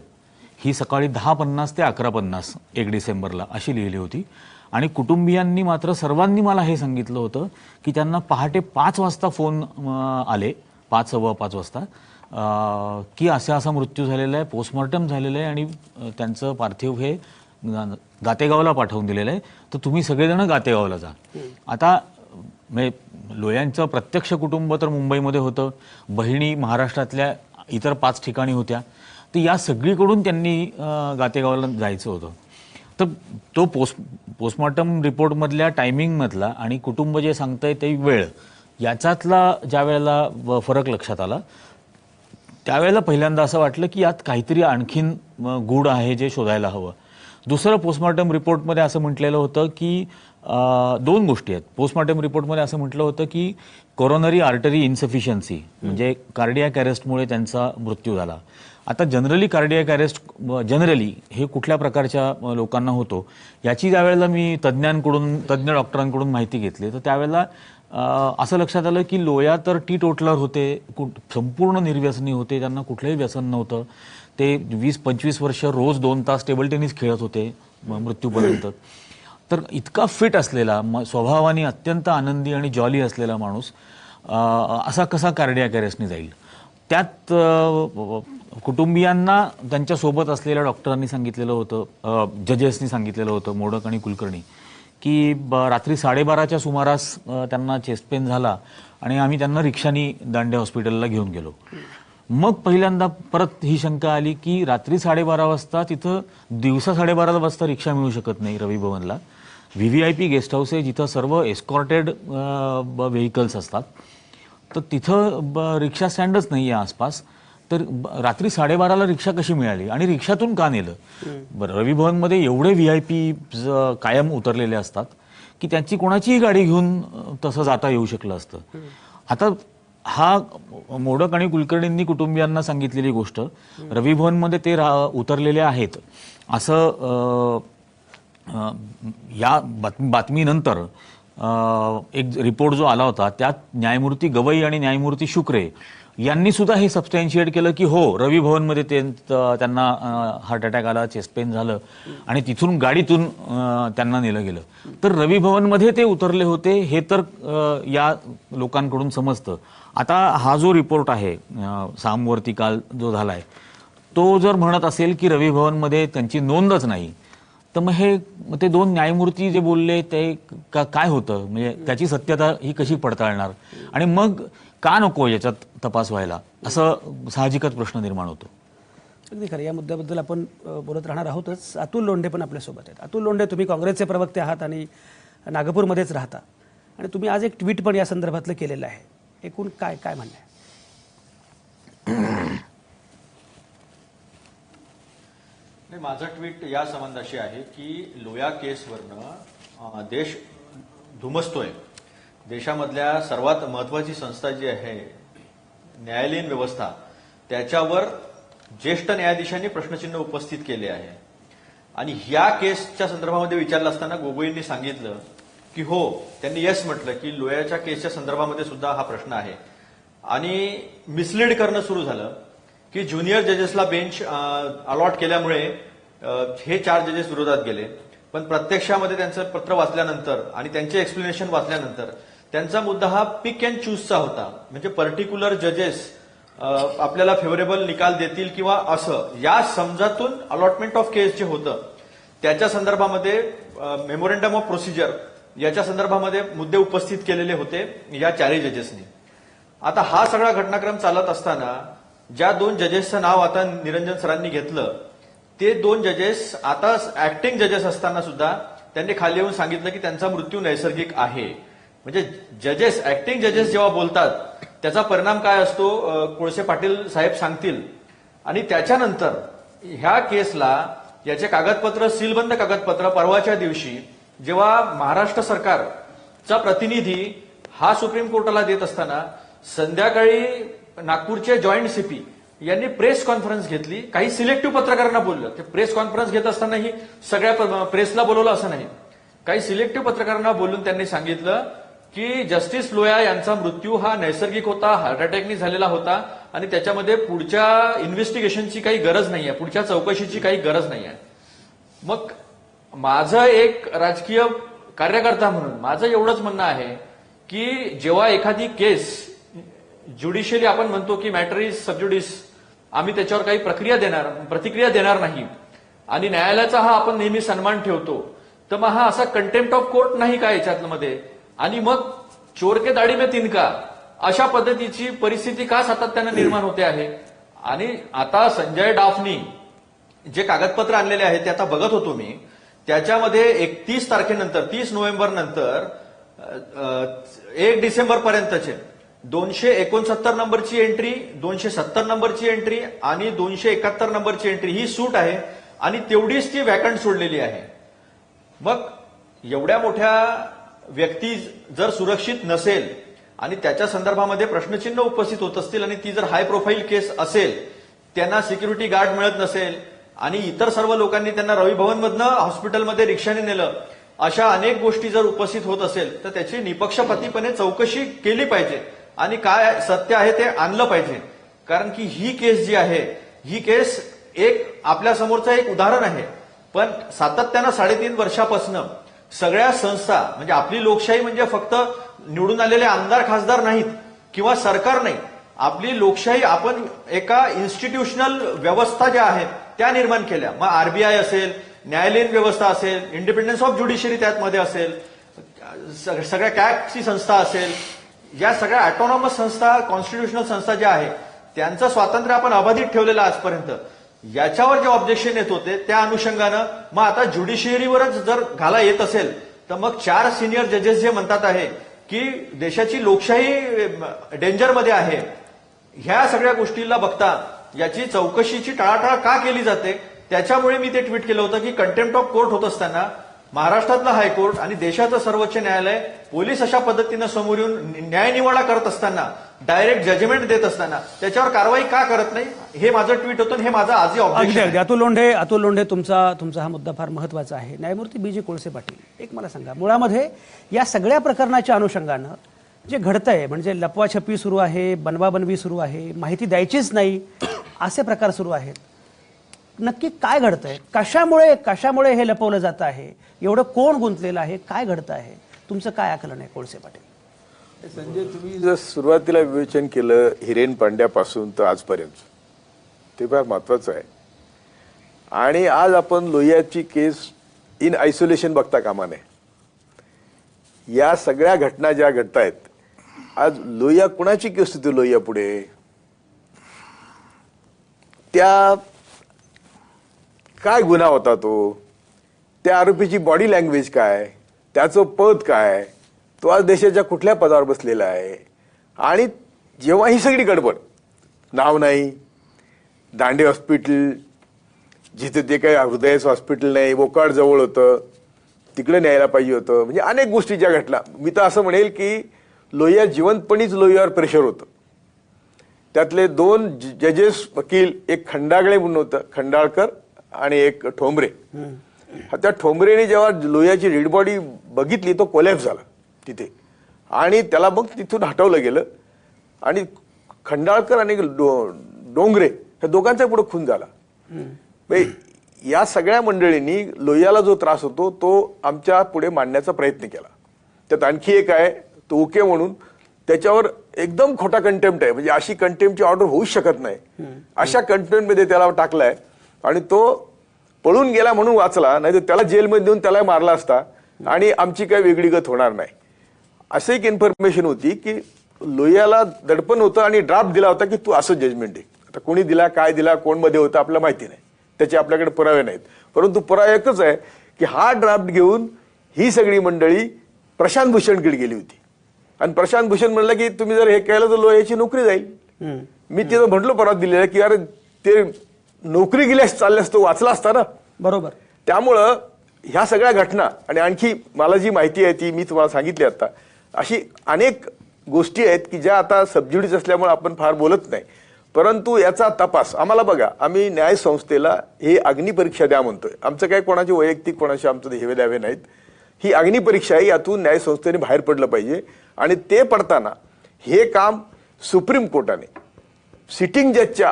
ही सकाळी 10:50 ते 11:50 1 डिसेंबरला अशी लिहिली होती. आणि कुटुंबियांनी मात्र सर्वांनी मला हे सांगितलं होतं की त्यांना पहाटे 5 वाजता फोन आले, 5 सव्वा 5 वाजता की असा मृत्यू झालेला आहे, पोस्टमॉर्टम झालेलं आहे आणि त्यांचं पार्थिव हे गातेगावला पाठवून दिलेलं आहे, तर तुम्ही सगळेजण गातेगावला जा. आता म्हणजे लोयांचं प्रत्यक्ष कुटुंब तर मुंबईमध्ये होतं, बहिणी महाराष्ट्रातल्या इतर 5 ठिकाणी होत्या, तर या सगळीकडून त्यांनी गातेगावला जायचं होतं. तर तो पोस्टमॉर्टम रिपोर्टमधल्या टायमिंगमधला आणि कुटुंब जे सांगतंय ते वेळ याच्यातला ज्या वेळेला फरक लक्षात आला त्यावेळेला पहिल्यांदा असं वाटलं की यात काहीतरी आणखीन गूढ आहे जे शोधायला हवं. दुसरं पोस्टमॉर्टम रिपोर्टमध्ये असं म्हटलेलं होतं की 2 गोष्टी आहेत. पोस्टमॉर्टम रिपोर्टमध्ये असं म्हटलं होतं की कोरोनरी आर्टरी इन्सफिशियन्सी म्हणजे कार्डियाक अरेस्टमुळे त्यांचा मृत्यू झाला. आता जनरली कार्डियाक अरेस्ट जनरली हे कुठल्या प्रकारच्या लोकांना होतो याची ज्यावेळेला मी तज्ज्ञ डॉक्टरांकडून माहिती घेतली तर त्यावेळेला असं लक्षात आलं की लोया तर टीटोटलर होते, संपूर्ण निर्व्यसनी होते, त्यांना कुठलंही व्यसन नव्हतं. ते 20-25 वर्ष रोज 2 तास टेबल टेनिस खेळत होते मृत्यूपर्यंत. तर इतका फिट असलेला स्वभावाने अत्यंत आनंदी आणि जॉली असलेला माणूस असा कसा कार्डियाक अरेस्टने जाईल. त्यात कुटुंबियांना त्यांच्या सोबत असलेल्या डॉक्टरांनी सांगितलेलं होतं, जजेसनी सांगितलेलं होतं, मोडक आणि कुलकर्णी, की रात्री 12:30च्या सुमारास त्यांना चेस्ट पेन झाला आणि आम्ही त्यांना रिक्षानी दांडे हॉस्पिटलला घेऊन गेलो. मग पहिल्यांदा परत ही शंका आली की रात्री 12:30 वाजता तिथं दिवसा 12:30 वाजता रिक्षा मिळू शकत नाही रवी भवनला. व्हीव्हीआयपी गेस्ट हाऊस आहे जिथं सर्व एस्कॉर्टेड व्हेकल्स असतात, तर तिथं रिक्षा स्टँडच नाही आहे आसपास. तर रात्री 12:30ला रिक्षा कशी मिळाली आणि रिक्षातून का नेलं? बरं, रवी भवनमध्ये एवढे व्हीआयपी कायम उतरलेले असतात की त्यांची कोणाचीही गाडी घेऊन तसं जाता येऊ शकलं असतं. आता हा मोडक आणि कुलकर्णींनी कुटुंबियांना सांगितलेली गोष्ट, रवी भवनमध्ये ते उतरलेले आहेत असं या बातमीनंतर एक रिपोर्ट जो आला होता त्यात न्यायमूर्ती गवई आणि न्यायमूर्ती शुक्रे यांनी सुद्धा हे सबस्टॅन्शिएट केलं की हो, रवी भवनमध्ये त्यांना हार्ट अटॅक आला, चेस्ट पेन झालं आणि तिथून गाडीतून त्यांना नेलं गेलं. तर रवी भवनमध्ये ते उतरले होते हे तर या लोकांकडून समजतं. आता हा जो रिपोर्ट आहे सामवर्ती काल जो झालाय, तो जर म्हणत असेल की रवी भवनमध्ये त्यांची नोंदच नाही, तर मग ते दोन न्यायमूर्ती जे बोलले ते काय होतं, म्हणजे त्याची सत्यता ही कशी पडताळणार आणि मग का नको याच्यात तपास व्हायला, असं साहजिकच प्रश्न निर्माण होतो. अगदी खरं. या मुद्द्याबद्दल आपण बोलत राहणार आहोतच. अतुल लोंढे पण आपल्यासोबत आहेत. अतुल लोंढे, तुम्ही काँग्रेसचे प्रवक्ते आहात आणि नागपूरमध्येच राहता आणि तुम्ही आज एक ट्विट पण या संदर्भातलं केलेलं आहे. एकूण काय काय म्हणणं आहे? नाही, माझं ट्विट या संबंधाशी आहे की लोया केसवरनं देश धुमसतोय. देशामधल्या सर्वात महत्वाची संस्था जी आहे न्यायालयीन व्यवस्था, त्याच्यावर ज्येष्ठ न्यायाधीशांनी प्रश्नचिन्ह उपस्थित केले आहे. आणि ह्या केसच्या संदर्भामध्ये विचारलं असताना गोगोईंनी सांगितलं की हो, त्यांनी यस म्हटलं की लोयाच्या केसच्या संदर्भामध्ये सुद्धा हा प्रश्न आहे. आणि मिसलीड करणं सुरू झालं की ज्युनियर जजेसला बेंच अलॉट केल्यामुळे हे 4 जजेस विरोधात गेले. पण प्रत्यक्षामध्ये त्यांचं पत्र वाचल्यानंतर आणि त्यांचे एक्सप्लेनेशन वाचल्यानंतर त्यांचा मुद्दा हा पिक अँड चूजचा होता. म्हणजे पर्टिक्युलर जजेस आपल्याला फेव्हरेबल निकाल देतील किंवा असं, या समजातून अलॉटमेंट ऑफ केस जे होतं त्याच्या संदर्भामध्ये मेमोरंडम ऑफ प्रोसिजर याच्या संदर्भामध्ये मुद्दे उपस्थित केलेले होते या 4 जजेसनी. आता हा सगळा घटनाक्रम चालत असताना ज्या 2 जजेसचं नाव आता निरंजन सरांनी घेतलं, ते 2 जजेस आता ऍक्टिंग जजेस असताना सुद्धा त्यांनी खाली येऊन सांगितलं की त्यांचा मृत्यू नैसर्गिक आहे. म्हणजे जजेस, ऍक्टिंग जजेस जेव्हा बोलतात त्याचा परिणाम काय असतो कोळसे पाटील साहेब सांगतील. आणि त्याच्यानंतर ह्या केसला याचे कागदपत्र, सीलबंद कागदपत्र परवाच्या दिवशी जेव्हा महाराष्ट्र सरकारचा प्रतिनिधी हा सुप्रीम कोर्टाला देत असताना संध्याकाळी नागपूरचे जॉईंट सीपी यांनी प्रेस कॉन्फरन्स घेतली. काही सिलेक्टिव्ह पत्रकारांना बोललं. ते प्रेस कॉन्फरन्स घेत असतानाही सगळ्या प्रेसला बोलवलं असं नाही. काही सिलेक्टिव्ह पत्रकारांना बोलून त्यांनी सांगितलं की जस्टिस लोया यांचा मृत्यू हा नैसर्गिक होता, हार्ट अटॅकनी झालेला होता आणि त्याच्यामध्ये पुढच्या इन्व्हेस्टिगेशनची काही गरज नाहीये, पुढच्या चौकशीची काही गरज नाहीये. मग माझं एक राजकीय कार्यकर्ता म्हणून माझं एवढंच म्हणणं आहे की जेव्हा एखादी केस ज्युडिशियली आपण म्हणतो की मॅटर इज सबज्युडिस, आम्ही त्याच्यावर काही प्रतिक्रिया देणार नाही आणि न्यायालयाचा हा आपण नेहमी सन्मान ठेवतो, तर मग हा असा कंटेम्प्ट ऑफ कोर्ट नाही का याच्यातमध्ये? आणि मग चोर के दाढी में तिनका अशा पद्धतीची परिस्थिती का सातत्यानं निर्माण होते आहे? आणि आता संजय डाफनी जे कागदपत्र आणलेले आहेत ते आता बघत होतो मी, त्याच्यामध्ये 31 तारखेनंतर 30 नोव्हेंबर नंतर 1 डिसेंबर पर्यंतचे 269 नंबरची एंट्री, 270 नंबरची एंट्री आणि 271 नंबरची एंट्री ही सूट आहे आणि तेवढीच ती वॅकंट सोडलेली आहे. मग एवढ्या मोठ्या व्यक्ती जर सुरक्षित नसेल आणि त्याच्या संदर्भामध्ये प्रश्नचिन्ह उपस्थित होत असतील आणि ती जर हाय प्रोफाईल केस असेल, त्यांना सिक्युरिटी गार्ड मिळत नसेल आणि इतर सर्व लोकांनी त्यांना रवी भवनमधनं हॉस्पिटलमध्ये रिक्षाने नेलं, अशा अनेक गोष्टी जर उपस्थित होत असेल तर त्याची निपक्षपातीपणे चौकशी केली पाहिजे आणि काय सत्य आहे ते आणलं पाहिजे. कारण की ही केस जी आहे, ही केस एक आपल्या समोरचं एक उदाहरण आहे. पण सातत्यानं 3.5 वर्षापासून सगळ्या संस्था, म्हणजे आपली लोकशाही म्हणजे फक्त निवडून आलेले आमदार खासदार नाहीत किंवा सरकार नाही, आपली लोकशाही आपण एका इन्स्टिट्यूशनल व्यवस्था ज्या आहेत त्या निर्माण केल्या. मग आरबीआय असेल न्यायालयीन व्यवस्था असेल, इंडिपेंडन्स ऑफ ज्युडिशरी त्यामध्ये असेल, सगळ्या कॅगची संस्था असेल, या सगळ्या ऑटोनॉमस संस्था, कॉन्स्टिट्युशनल संस्था ज्या आहेत त्यांचं स्वातंत्र्य आपण अबाधित ठेवलेलं आजपर्यंत. याच्यावर जे ऑब्जेक्शन येत होते त्या अनुषंगानं मग आता ज्युडिशियरीवरच जर घाला येत असेल तर मग 4 सिनियर जजेस जे म्हणतात आहे की देशाची लोकशाही डेंजरमध्ये आहे, ह्या सगळ्या गोष्टीला बघता याची चौकशीची टाळाटाळ का केली जाते, त्याच्यामुळे मी ते ट्विट केलं होतं की कंटेम्प्ट ऑफ कोर्ट होत असताना महाराष्ट्रातलं हायकोर्ट आणि देशाचं सर्वोच्च न्यायालय पोलीस अशा पद्धतीनं समोर येऊन न्यायनिवाडा करत असताना, डायरेक्ट जजमेंट देत असताना त्याच्यावर कारवाई का करत नाही, हे माझं ट्विट होतं. हे माझं आजही अगदी ऑब्जेक्शन अगदी अतुल लोंढे तुमचा हा मुद्दा फार महत्वाचा आहे. न्यायमूर्ती BJ कोळसे पाटील, एक मला सांगा, मुळामध्ये या सगळ्या प्रकरणाच्या अनुषंगानं जे घडतंय, म्हणजे लपवाछपी सुरू आहे, बनवाबनवी सुरू आहे, माहिती द्यायचीच नाही असे प्रकार सुरू आहेत, नक्की काय घडतंय, कशामुळे हे लपवलं जात आहे, एवढं कोण गुंतलेलं आहे, काय घडतं आहे, तुमचं काय आकलन आहे कोळसे पाटील? संजय, तुम्ही जर सुरुवातीला विवेचन केलं हिरेन पांड्यापासून तर आजपर्यंत, ते फार महत्वाचं आहे. आणि आज आपण लोहियाची केस इन आयसोलेशन बघता कामा नये. या सगळ्या घटना ज्या घडतायत, आज लोहिया कुणाची केस होती लोहिया पुढे, त्या काय गुन्हा होता तो, त्या आरोपीची बॉडी लँग्वेज काय, त्याचं पद काय, तो आज देशाच्या कुठल्या पदावर बसलेला आहे. आणि जेव्हा ही सगळी गडबड, नाव नाही, दांडे हॉस्पिटल जिथे ते काही हृदयाचं हॉस्पिटल नाही, वोकाड जवळ होतं, तिकडे न्यायला पाहिजे होतं, म्हणजे अनेक गोष्टी ज्या घडल्या. मी तर असं म्हणेल की लोहिया जिवंतपणीच लोहियावर प्रेशर होतं. त्यातले 2 जजेस वकील, एक खंडागळे म्हणून होतं, खंडाळकर, आणि एक ठोंबरे. त्या ठोंबरेने जेव्हा लोहियाची डेड बॉडी बघितली तो कोलॅप्स झाला तिथे, आणि त्याला मग तिथून हटवलं गेलं. आणि खंडाळकर आणि डोंगरे ह्या दोघांचा पुढे खून झाला. या सगळ्या मंडळींनी लोहियाला जो त्रास होतो तो आमच्या पुढे मांडण्याचा प्रयत्न केला. त्यात आणखी एक आहे तो ओके म्हणून, त्याच्यावर एकदम खोटा कंटेम्प्ट आहे, म्हणजे अशी कंटेम्प्टची ऑर्डर होऊच शकत नाही, अशा कंटेम्प्टमध्ये त्याला टाकलाय. आणि तो पळून गेला म्हणून वाचला, नाही तर त्याला जेलमध्ये देऊन त्याला मारला असता आणि आमची काही वेगळी गत होणार नाही. असं एक इन्फॉर्मेशन होती की लोहियाला दडपण होतं आणि ड्राफ्ट दिला होता की तू असं जजमेंट दे. आता कोणी दिला, काय दिला, कोण मध्ये होतं आपल्याला माहिती नाही, त्याचे आपल्याकडे पुरावे नाहीत. परंतु पुरावा एकच आहे की हा ड्राफ्ट घेऊन ही सगळी मंडळी प्रशांत भूषणकडे गेली होती. आणि प्रशांत भूषण म्हणलं की तुम्ही जर हे केलं तर लोहियाची नोकरी जाईल. मी तिथं म्हटलं परत दिलेलं की अरे ते नोकरी गेल्यास चालल्यास तो वाचला असता ना. बरोबर. त्यामुळं ह्या सगळ्या घटना, आणि आणखी मला जी माहिती आहे ती मी तुम्हाला सांगितली आता, अशी अनेक गोष्टी आहेत की ज्या आता सबज्युडिस असल्यामुळे आपण फार बोलत नाही. परंतु याचा तपास आम्हाला बघा, आम्ही न्याय संस्थेला हे अग्निपरीक्षा द्या म्हणतोय. आमचं काही कोणाची वैयक्तिक कोणाशी आमचं हेवे द्यावे नाहीत. ही अग्निपरीक्षा आहे, यातून न्याय संस्थेने बाहेर पडलं पाहिजे. आणि ते पडताना हे काम सुप्रीम कोर्टाने सिटिंग जजच्या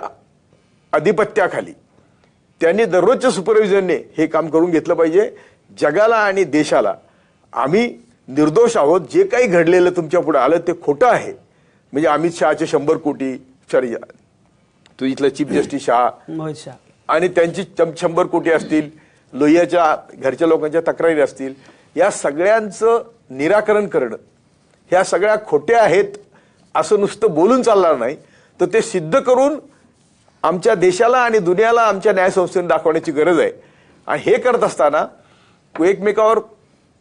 अधिपत्याखाली त्यांनी दररोजच्या सुपरविजनने हे काम करून घेतलं पाहिजे. जगाला आणि देशाला आम्ही निर्दोष आहोत, जे काही घडलेलं तुमच्या पुढे आलं ते खोटं आहे. म्हणजे अमित शहाचे 100 कोटी, सॉरी तू इथलं चीफ जस्टिस शहा मोहित शहा, आणि त्यांची 100 कोटी असतील, लोहियाच्या घरच्या लोकांच्या तक्रारी असतील, या सगळ्यांचं निराकरण करणं, ह्या सगळ्या खोट्या आहेत असं नुसतं बोलून चालणार नाही, तर ते सिद्ध करून आमच्या देशाला आणि दुनियाला आमच्या न्यायसंस्थेने दाखवण्याची गरज आहे. आणि हे करत असताना एकमेकावर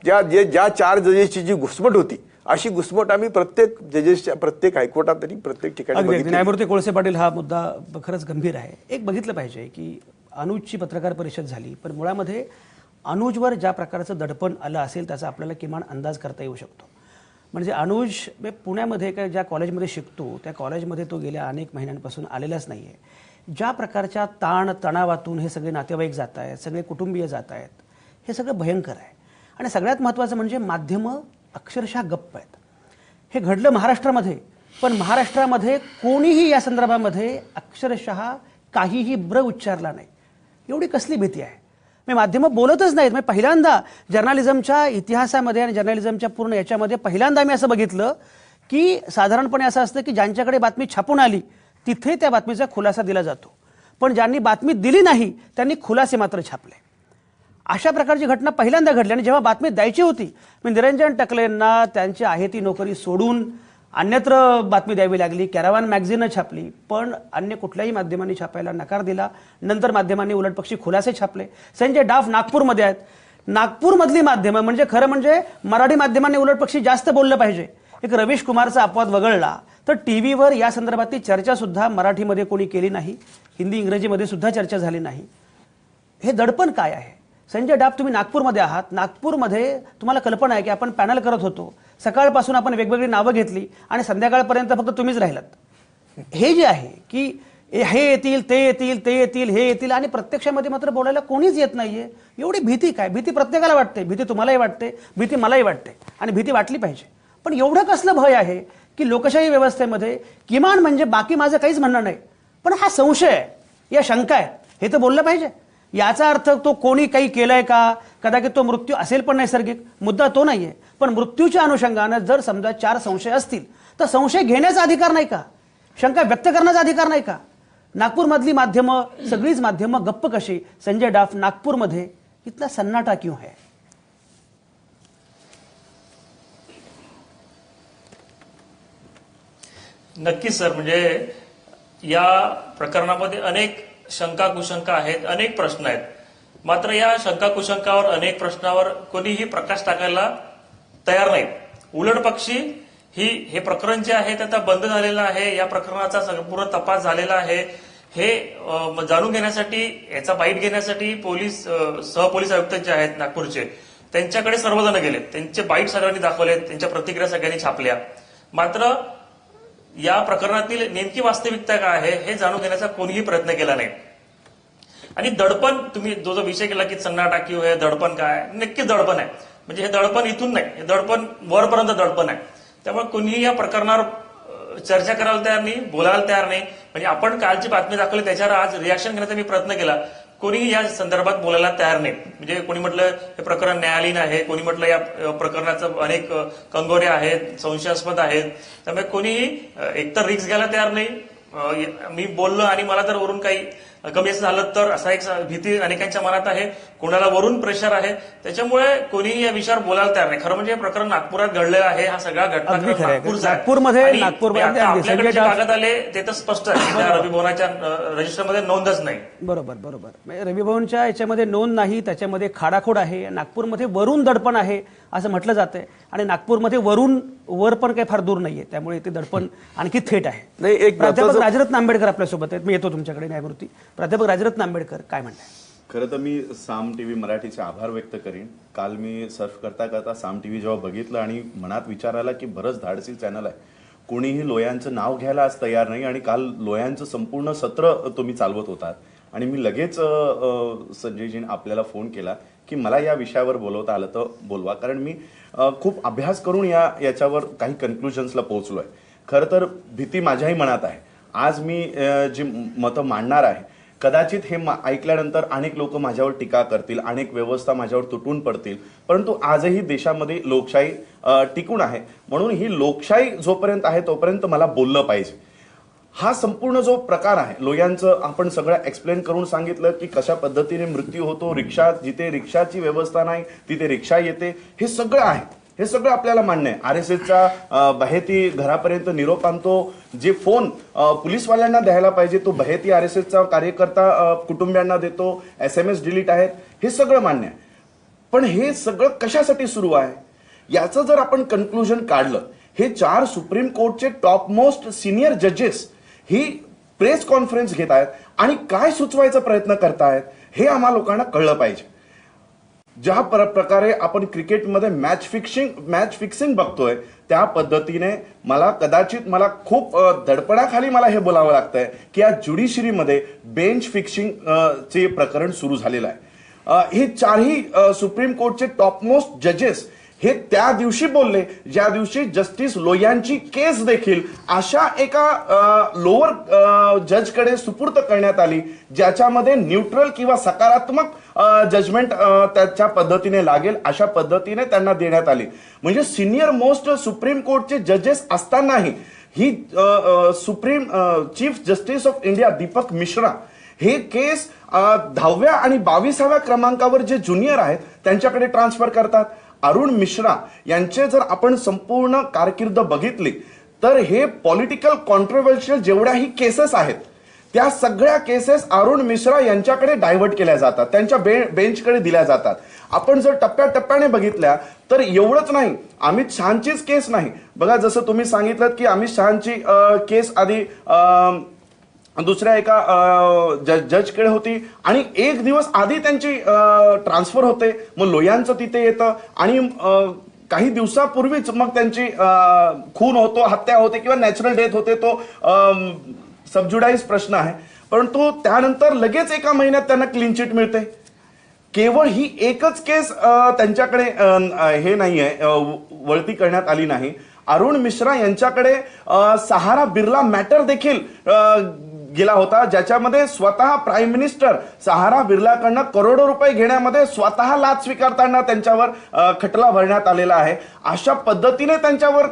ज्या 4 जजेसची जी घुसमट होती, अशी घुसमट आम्ही प्रत्येक जजेसच्या प्रत्येक हायकोर्टात आणि प्रत्येक ठिकाणी बघितली. न्यायमूर्ती कोळसे पाटील, हा मुद्दा खरंच गंभीर आहे. एक बघितलं पाहिजे की अनुजची पत्रकार परिषद झाली, पण मुळामध्ये अनुजवर ज्या प्रकारचं दडपण आलं असेल त्याचा आपल्याला किमान अंदाज करता येऊ शकतो. म्हणजे अनुज पुण्यामध्ये काय ज्या कॉलेजमध्ये शिकतो त्या कॉलेजमध्ये तो गेल्या अनेक महिन्यांपासून आलेलाच नाही आहे. ज्या प्रकारच्या तणावातून हे सगळे नातेवाईक जात आहेत, सगळे कुटुंबीय जात आहेत, हे सगळं भयंकर आहे. आणि सगळ्यात महत्त्वाचं म्हणजे माध्यमं अक्षरशः गप्प आहेत. हे घडलं महाराष्ट्रामध्ये, पण महाराष्ट्रामध्ये कोणीही या संदर्भामध्ये अक्षरशः काहीही ब्र उच्चारला नाही. एवढी कसली भीती आहे? मी माध्यमं बोलतच नाहीत. मी पहिल्यांदा जर्नालिझमच्या इतिहासामध्ये आणि जर्नालिझमच्या पूर्ण याच्यामध्ये पहिल्यांदा मी असं बघितलं की साधारणपणे असं असतं की ज्यांच्याकडे बातमी छापून आली तिथे त्या बातमीचा खुलासा दिला जातो, पण ज्यांनी बातमी दिली नाही त्यांनी खुलासे मात्र छापले. अशा प्रकारची घटना पहिल्यांदा घडली आणि जेव्हा बातमी द्यायची होती मी निरंजन टकलेंना त्यांची आहे ती नोकरी सोडून अन्यत्र बातमी द्यावी लागली. कॅरावान मॅगझिननं छापली, पण अन्य कुठल्याही माध्यमांनी छापायला नकार दिला. नंतर माध्यमांनी उलटपक्षी खुलासे छापले. संजय डाफ नागपूरमध्ये आहेत. नागपूरमधली माध्यमं म्हणजे खरं म्हणजे मराठी माध्यमांनी उलटपक्षी जास्त बोललं पाहिजे. एक रवीश कुमारचा अपवाद वगळला तर टीव्हीवर या संदर्भातली चर्चा सुद्धा मराठीमध्ये कोणी केली नाही, हिंदी इंग्रजीमध्ये सुद्धा चर्चा झाली नाही. हे दडपण काय आहे? संजय डाफ, तुम्ही नागपूरमध्ये आहात. नागपूरमध्ये तुम्हाला कल्पना आहे की आपण पॅनल करत होतो, सकाळपासून आपण वेगवेगळी नावं घेतली आणि संध्याकाळपर्यंत फक्त तुम्हीच राहिलात. हे जे आहे की हे येतील, ते येतील, ते येतील, हे येतील आणि प्रत्यक्षामध्ये मात्र बोलायला कोणीच येत नाहीये. एवढी भीती काय? भीती प्रत्येकाला वाटते, भीती तुम्हालाही वाटते, भीती मलाही वाटते आणि भीती वाटली पाहिजे. पण एवढं कसलं भय आहे की लोकशाही व्यवस्थेमध्ये किमान म्हणजे बाकी माझं काहीच म्हणणं नाही, पण हा संशय आहे, या शंका आहे, हे तर बोललं पाहिजे. याचा अर्थ तो कोणी काही केलंय का? कदाचित तो मृत्यू असेल पण नैसर्गिक, मुद्दा तो नाहीये. पण मृत्यूच्या अनुषंगानं जर समजा 4 संशय असतील तर संशय घेण्याचा अधिकार नाही का? शंका व्यक्त करण्याचा अधिकार नाही का? नागपूरमधली माध्यमं, सगळीच माध्यमं गप्प कशी? संजय डाफ, नागपूरमध्ये इतना सन्नाटा क्यों है? नक्कीच सर, म्हणजे या प्रकरणामध्ये अनेक शंका कुशंका आहेत, अनेक प्रश्न आहेत. मात्र या शंका कुशंकावर, अनेक प्रश्नावर कोणीही प्रकाश टाकायला तयार नाही. उलट पक्षी हे प्रकरण जे आहे ते आता बंद झालेलं आहे. या प्रकरणाचा संपूर्ण तपास झालेला आहे. हे जाणून घेण्यासाठी, याचा बाईट घेण्यासाठी पोलीस सहपोलीस आयुक्त जे आहेत नागपूरचे, त्यांच्याकडे सर्वजण गेले. त्यांचे बाईट सगळ्यांनी दाखवले, त्यांच्या प्रतिक्रिया सगळ्यांनी छापल्या. मात्र या प्रकरणातील नेमकी वास्तविकता काय आहे हे जाणून घेण्याचा कोणीही प्रयत्न केला नाही. आणि दडपण, तुम्ही जो विषय केला की सन्नाटा क्यों है, दडपण काय? नक्कीच दडपण आहे. म्हणजे हे दडपण इथून नाही, हे दडपण वरपर्यंत दडपण आहे. त्यामुळे कोणीही या प्रकरणावर चर्चा करायला तयार नाही, बोलायला तयार नाही. म्हणजे आपण कालची बातमी दाखवली त्याच्यावर आज रिॲक्शन घेण्याचा मी प्रयत्न केला, कोणीही या संदर्भात बोलायला तयार नाही. म्हणजे कोणी म्हटलं हे प्रकरण न्यायालयीन आहे, कोणी म्हटलं या प्रकरणाचं अनेक कंगोऱ्या आहेत, संशयास्पद आहेत. त्यामुळे कोणीही एकतर रिस्क घ्यायला तयार नाही. मी बोललो आणि मला जर वरून काही कमी असं झालं तर असा एक भीती अनेकांच्या मनात आहे, कोणाला वरून प्रेशर आहे. त्याच्यामुळे कोणीही या विषयावर बोलायला तयार नाही. खरं म्हणजे हे प्रकरण नागपुरात घडलेलं आहे. हा सगळा घटनाक्रम नागपूरमध्ये आपल्याकडे जे कागद आले ते तर स्पष्ट आहे, त्या रविभवनाच्या रजिस्टरमध्ये नोंदच नाही. बरोबर बरोबर. रविभवनच्या याच्यामध्ये नोंद नाही, त्याच्यामध्ये खाडाखोड आहे. नागपूरमध्ये वरून दडपण आहे असं म्हटलं जातंय आणि नागपूरमध्ये वरून वर पण काही फार दूर नाहीये, त्यामुळे ते दडपण आणखी थेट आहे. नाही, एक प्राध्यापक राजरत्न आंबेडकर आपल्यासोबत आहेत. मी येतो तुमच्याकडे न्यायमूर्ती. प्राध्यापक राजरत्न आंबेडकर, काय म्हणताय? खरं तर मी साम टीव्ही मराठीचे आभार व्यक्त करीन. काल मी सर्फ करता करता साम टीव्ही जेव्हा बघितलं आणि मनात विचार आला की बरंच धाडसी चॅनल आहे, कोणीही लोयांचं नाव घ्यायला आज तयार नाही आणि काल लोयांचं संपूर्ण सत्र तुम्ही चालवत होतात. आणि मी लगेच संजयजीने आपल्याला फोन केला की मला या विषयावर बोलवता आलं तर बोलवा, कारण मी खूप अभ्यास करून याच्यावर काही कन्क्लुजन्सला पोहोचलोय. खरं तर भीती माझ्याही मनात आहे. आज मी जी मतं मांडणार आहे, कदाचित हे ऐकल्यानंतर अनेक लोक माझ्यावर टीका करतील, अनेक व्यवस्था माझ्यावर तुटून पडतील, परंतु आजही देशामध्ये लोकशाही टिकून आहे. म्हणून ही लोकशाही जोपर्यंत आहे तोपर्यंत मला बोललं पाहिजे. हा संपूर्ण जो प्रकार आहे लोयांचं, आपण सगळं एक्सप्लेन करून सांगितलं की कशा पद्धतीने मृत्यू होतो. रिक्षा, जिथे रिक्षाची व्यवस्था नाही तिथे रिक्षा येते, हे सगळं आहे. हे सगळं आपल्याला मान्य आहे. RSSचा बहेती घरापर्यंत निरोप आणतो. जे फोन पोलीसवाल्यांना द्यायला पाहिजे तो बहेती RSSचा कार्यकर्ता कुटुंबियांना देतो. SMS डिलीट आहेत, हे सगळं मान्य आहे. पण हे सगळं कशासाठी सुरू आहे याचं जर आपण कन्क्लुजन काढलं, हे 4 सुप्रीम कोर्टचे टॉप मोस्ट सिनियर जजेस ही प्रेस कॉन्फरन्स घेत आहेत आणि काय सुचवायचा प्रयत्न करतायत हे आम्हा लोकांना कळलं पाहिजे. ज्या प्रकारे आपण क्रिकेटमध्ये मॅच फिक्सिंग बघतोय त्या पद्धतीने कदाचित मला खूप दडपणाखाली मला हे बोलावं लागतंय की या ज्युडिशरीमध्ये बेंच फिक्सिंग चे प्रकरण सुरू झालेलं आहे. हे 4ही सुप्रीम कोर्टचे टॉपमोस्ट जजेस हे त्या दिवशी बोलले ज्या दिवशी जस्टिस लोयांची केस देखील अशा एका लोअर जजकडे सुपूर्द करण्यात आली ज्याच्यामध्ये न्यूट्रल किंवा सकारात्मक जजमेंट त्याच्या पद्धतीने लागेल अशा पद्धतीने त्यांना देण्यात आली. म्हणजे सिनियर मोस्ट सुप्रीम कोर्टचे जजेस असतानाही ही supreme chief justice of India Deepak Mishra हे केस 10व्या आणि 22व्या क्रमांकावर जे ज्युनियर आहेत त्यांच्याकडे ट्रान्सफर करतात. अरुण मिश्रा यांचे जर आपण संपूर्ण कारकीर्द बघितली तर हे पॉलिटिकल कॉन्ट्रोव्हर्शियल जेवढ्याही केसेस आहेत त्या सगळ्या केसेस अरुण मिश्रा यांच्याकडे डायव्हर्ट केल्या जातात, त्यांच्या बेंचकडे दिल्या जातात. आपण जर टप्प्याटप्प्याने बघितल्या तर एवढंच नाही, अमित शहाचीच केस नाही बघा, जसं तुम्ही सांगितलं की अमित शहाची केस आधी दुसऱ्या एका जजकडे होती आणि एक दिवस आधी त्यांची ट्रान्सफर होते, मग लोयांचं तिथे येतं आणि काही दिवसापूर्वीच मग त्यांची खून होतो, हत्या होते किंवा नॅचरल डेथ होते, तो सबज्युडाइज प्रश्न आहे. परंतु त्यानंतर लगेच एका महिन्यात त्यांना क्लीन चिट मिळते. केवळ ही एकच केस त्यांच्याकडे हे नाहीये, वळती करण्यात आली नाही. अरुण मिश्रा यांच्याकडे सहारा बिर्ला मॅटर देखील गेला होता, ज्याच्यामध्ये स्वतः प्राईम मिनिस्टर सहारा बिर्लाकडनं करोडो रुपये घेण्यामध्ये स्वतः लाच स्वीकारताना त्यांच्यावर खटला भरण्यात आलेला आहे. अशा पद्धतीने त्यांच्यावर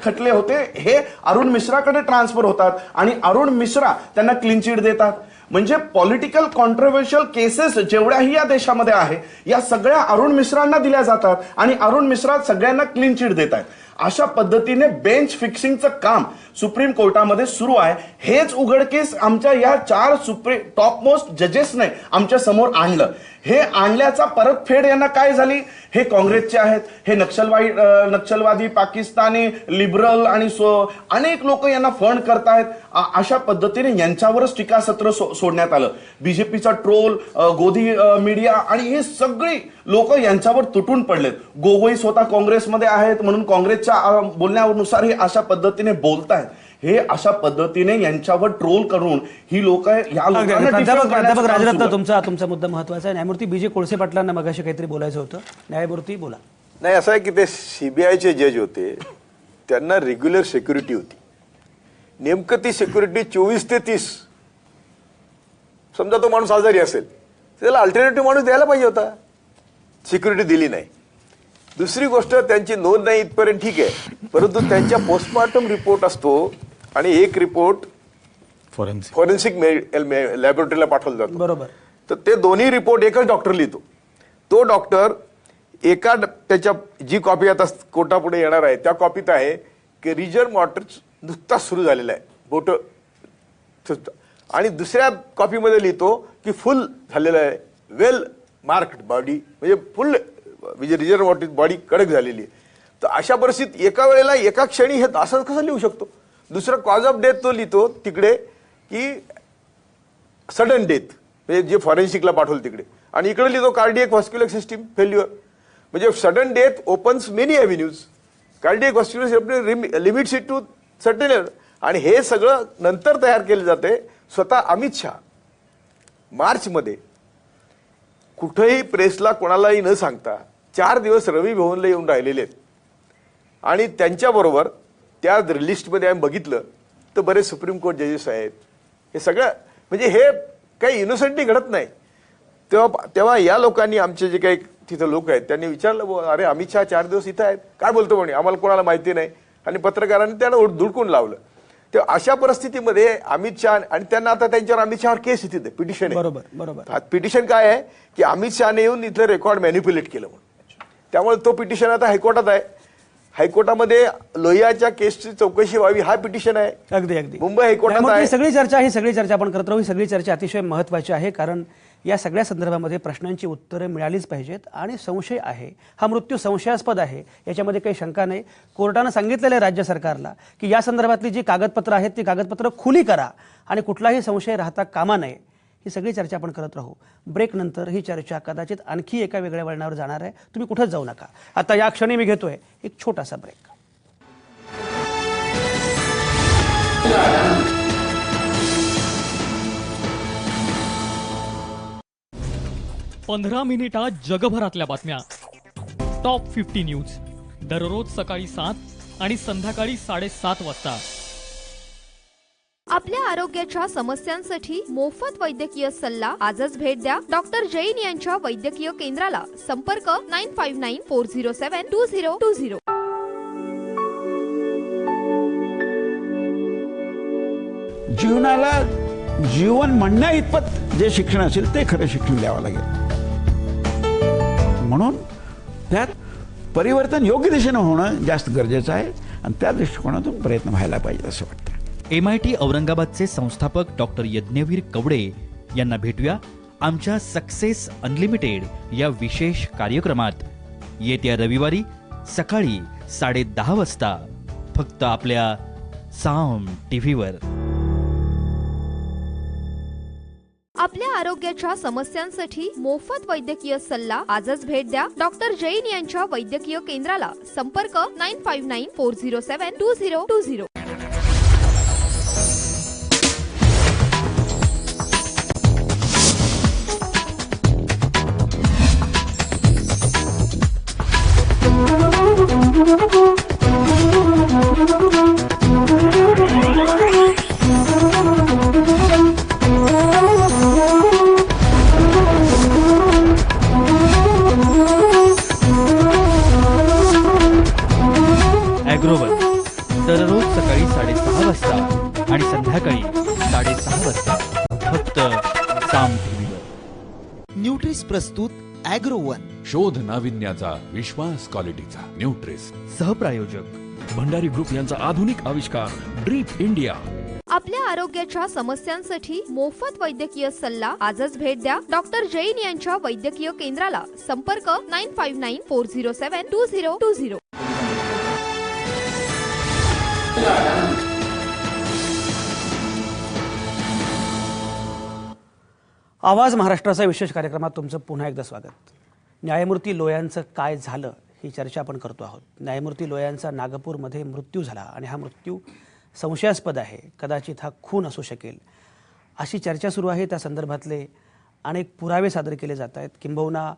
खटले होते. हे अरुण मिश्राकडे ट्रान्सफर होतात आणि अरुण मिश्रा त्यांना क्लीन चिट देतात. म्हणजे पॉलिटिकल कॉन्ट्रोव्हर्शियल केसेस जेवढ्याही या देशामध्ये आहे या सगळ्या अरुण मिश्रांना दिल्या जातात आणि अरुण मिश्रा सगळ्यांना क्लीन चिट देत आहेत. अशा पद्धतीने बेंच फिक्सिंगचं काम सुप्रीम कोर्टामध्ये सुरू आहे. हेच उघडकीस आमच्या या 4 टॉप मोस्ट जजेसने आमच्या समोर आणलं. हे आणल्याचा परतफेड यांना काय झाली, हे काँग्रेसचे आहेत, हे नक्षलवादी पाकिस्तानी लिबरल आणि अनेक लोक यांना फंड करतायत. अशा पद्धतीने यांच्यावरच टीकासत्र सोडण्यात आलं. बीजेपीचा ट्रोल, गोधी मीडिया आणि हे सगळी लोक यांच्यावर तुटून पडलेत. गोगोई स्वतः काँग्रेसमध्ये आहेत म्हणून काँग्रेसच्या बोलण्यानुसार हे अशा पद्धतीने बोलतायत. हे अशा पद्धतीने यांच्यावर ट्रोल करून ही लोक प्राध्यापक राजरत्न, तुमचा मुद्दा महत्वाचा आहे. न्यायमूर्ती बी जे कोळसे पाटलांना मगाशी काहीतरी बोलायचं होतं. न्यायमूर्ती बोला. नाही, असं आहे की ते सीबीआयचे जज होते, त्यांना रेग्युलर सिक्युरिटी होती. नेमकं ती सिक्युरिटी 24 ते 30. समजा तो माणूस आजारी असेल त्याला अल्टरनेटिव्ह माणूस द्यायला पाहिजे होता, सिक्युरिटी दिली नाही. दुसरी गोष्ट, त्यांची नोंद नाही इथपर्यंत ठीक आहे, परंतु त्यांच्या पोस्टमॉर्टम रिपोर्ट असतो आणि एक रिपोर्ट फॉरेन्सिक लॅबोरेटरीला पाठवला जातो. बरोबर. तर ते दोन्ही रिपोर्ट एकच डॉक्टर लिहितो. तो डॉक्टर एका त्याच्या जी कॉपी आता कोर्टापुढे येणार आहे त्या कॉपीत आहे की रिजर मॉर्टर नुकताच सुरू झालेला आहे, बोट, आणि दुसऱ्या कॉपीमध्ये लिहितो की फुल झालेला आहे, वेल मार्क्ड बॉडी, म्हणजे फुल म्हणजे रिजर्व मॉर्टर बॉडी कडक झालेली आहे. तर अशा परिस्थितीत एका वेळेला एका क्षणी हे असं कसं लिहू शकतो. दुसरं कॉज ऑफ डेथ तो लिहितो तिकडे की सडन डेथ, म्हणजे जे फॉरेन्सिकला पाठवलं तिकडे, आणि इकडे लिहितो कार्डियक व्हॅस्क्युलर सिस्टीम फेल्युअर. म्हणजे sudden death opens many avenues, cardiac vascular system limits it to certain. आणि हे सगळं नंतर तयार केलं जाते. स्वतः अमित शहा मार्चमध्ये कुठेही प्रेसला कोणालाही न सांगता 4 दिवस रवी भवनला येऊन राहिलेले आहेत. आणि त्यांच्याबरोबर त्या लिस्टमध्ये आम्ही बघितलं तर बरेच सुप्रीम कोर्ट जजेस आहेत. हे सगळं म्हणजे हे काही इनोसेंटली घडत नाही. तेव्हा या लोकांनी, आमचे जे काही तिथं लोक आहेत त्यांनी विचारलं, अरे अमित शहा 4 दिवस इथं आहेत, काय बोलतो म्हणे, आम्हाला कोणाला माहिती नाही. आणि पत्रकारांनी त्यांना धुडकून लावलं. तेव्हा अशा परिस्थितीमध्ये अमित शहा, आणि त्यांना आता त्यांच्यावर अमित शहावर केस येते, पिटिशन आहे. बरोबर. पिटिशन काय आहे की अमित शहाने येऊन इथलं रेकॉर्ड मॅन्युप्युलेट केलं म्हणून. त्यामुळे तो पिटिशन आता हायकोर्टात आहे. हायकोर्टामध्ये लोहियाच्या केसची चौकशी व्हावी हा पिटिशन आहे. अगदी मुंबई हायकोर्टात आहे. ही सगळी चर्चा आपण करत राहू. ही सगळी चर्चा अतिशय महत्वाची आहे, कारण या सगळ्या संदर्भामध्ये प्रश्नांची उत्तरं मिळालीच पाहिजेत. आणि संशय आहे, हा मृत्यू संशयास्पद आहे, याच्यामध्ये काही शंका नाही. कोर्टानं सांगितलेलं आहे राज्य सरकारला की या संदर्भातली जी कागदपत्रं आहेत ती कागदपत्रं खुली करा आणि कुठलाही संशय राहता कामा नये. ही सगळी चर्चा आपण करत राहू. ब्रेक नंतर ही चर्चा कदाचित आणखी एका वेगळ्या वळणावर जाणार आहे. तुम्ही कुठंच जाऊ नका. आता या क्षणी मी घेतोय एक छोटासा ब्रेक. पंधरा मिनिटात जगभरातल्या बातम्या. टॉप 50 न्यूज दररोज सकाळी 7 आणि संध्याकाळी 7:30 वाजता. आपल्या आरोग्याच्या समस्यांसाठी मोफत वैद्यकीय सल्ला आजच भेट द्या डॉक्टर जैन यांच्या वैद्यकीय केंद्राला. संपर्क 9594072020. जीवनाला जीवन म्हणण्या इतपत जे शिक्षण असेल ते खरं शिक्षण द्यावं लागेल. म्हणून त्यात परिवर्तन योग्य दिशेनं होणं जास्त गरजेचं आहे आणि त्या दृष्टिकोनातून प्रयत्न व्हायला पाहिजे असं वाटतं. MIT औरंगाबादचे संस्थापक डॉक्टर यज्ञवीर कवडे यांना भेटूया आमच्या सक्सेस अनलिमिटेड या विशेष कार्यक्रमात येत्या रविवारी सकाळी 10:30 वाजता फक्त आपल्या साम टीव्हीवर. आपल्या आरोग्याच्या समस्यांसाठी मोफत वैद्यकीय सल्ला आजच भेट द्या डॉक्टर जैन यांच्या वैद्यकीय केंद्राला. संपर्क 9594072020. ॲग्रोवन दररोज सकाळी 6:30 वाजता आणि संध्याकाळी 6:30 वाजता फक्त साम टीव्हीवर. न्यूट्रिस प्रस्तुत ॲग्रोवन. शोध नाविन्याचा, विश्वास क्वालिटीचा न्यूट्रिस. सहप्रायोजक भंडारी ग्रुप यांचा आधुनिक आविष्कार ड्रीप इंडिया. आपल्या आरोग्याच्या समस्यांसाठी मोफत वैद्यकीय सल्ला आजच भेट द्या डॉक्टर जैन यांच्या वैद्यकीय केंद्राला. संपर्क 9594072020. आवाज महाराष्ट्राचा विशेष कार्यक्रमात तुमचं पुन्हा एकदा स्वागत. न्यायमूर्ती लोयांचं काय झालं ही चर्चा आपण करतो आहोत. न्यायमूर्ती लोयांचा नागपूरमध्ये मृत्यू झाला आणि हा मृत्यू संशयास्पद आहे. कदाचित हा खून असू शकेल अशी चर्चा सुरू आहे. त्या संदर्भातले अनेक पुरावे सादर केले जात आहेत. किंबहुना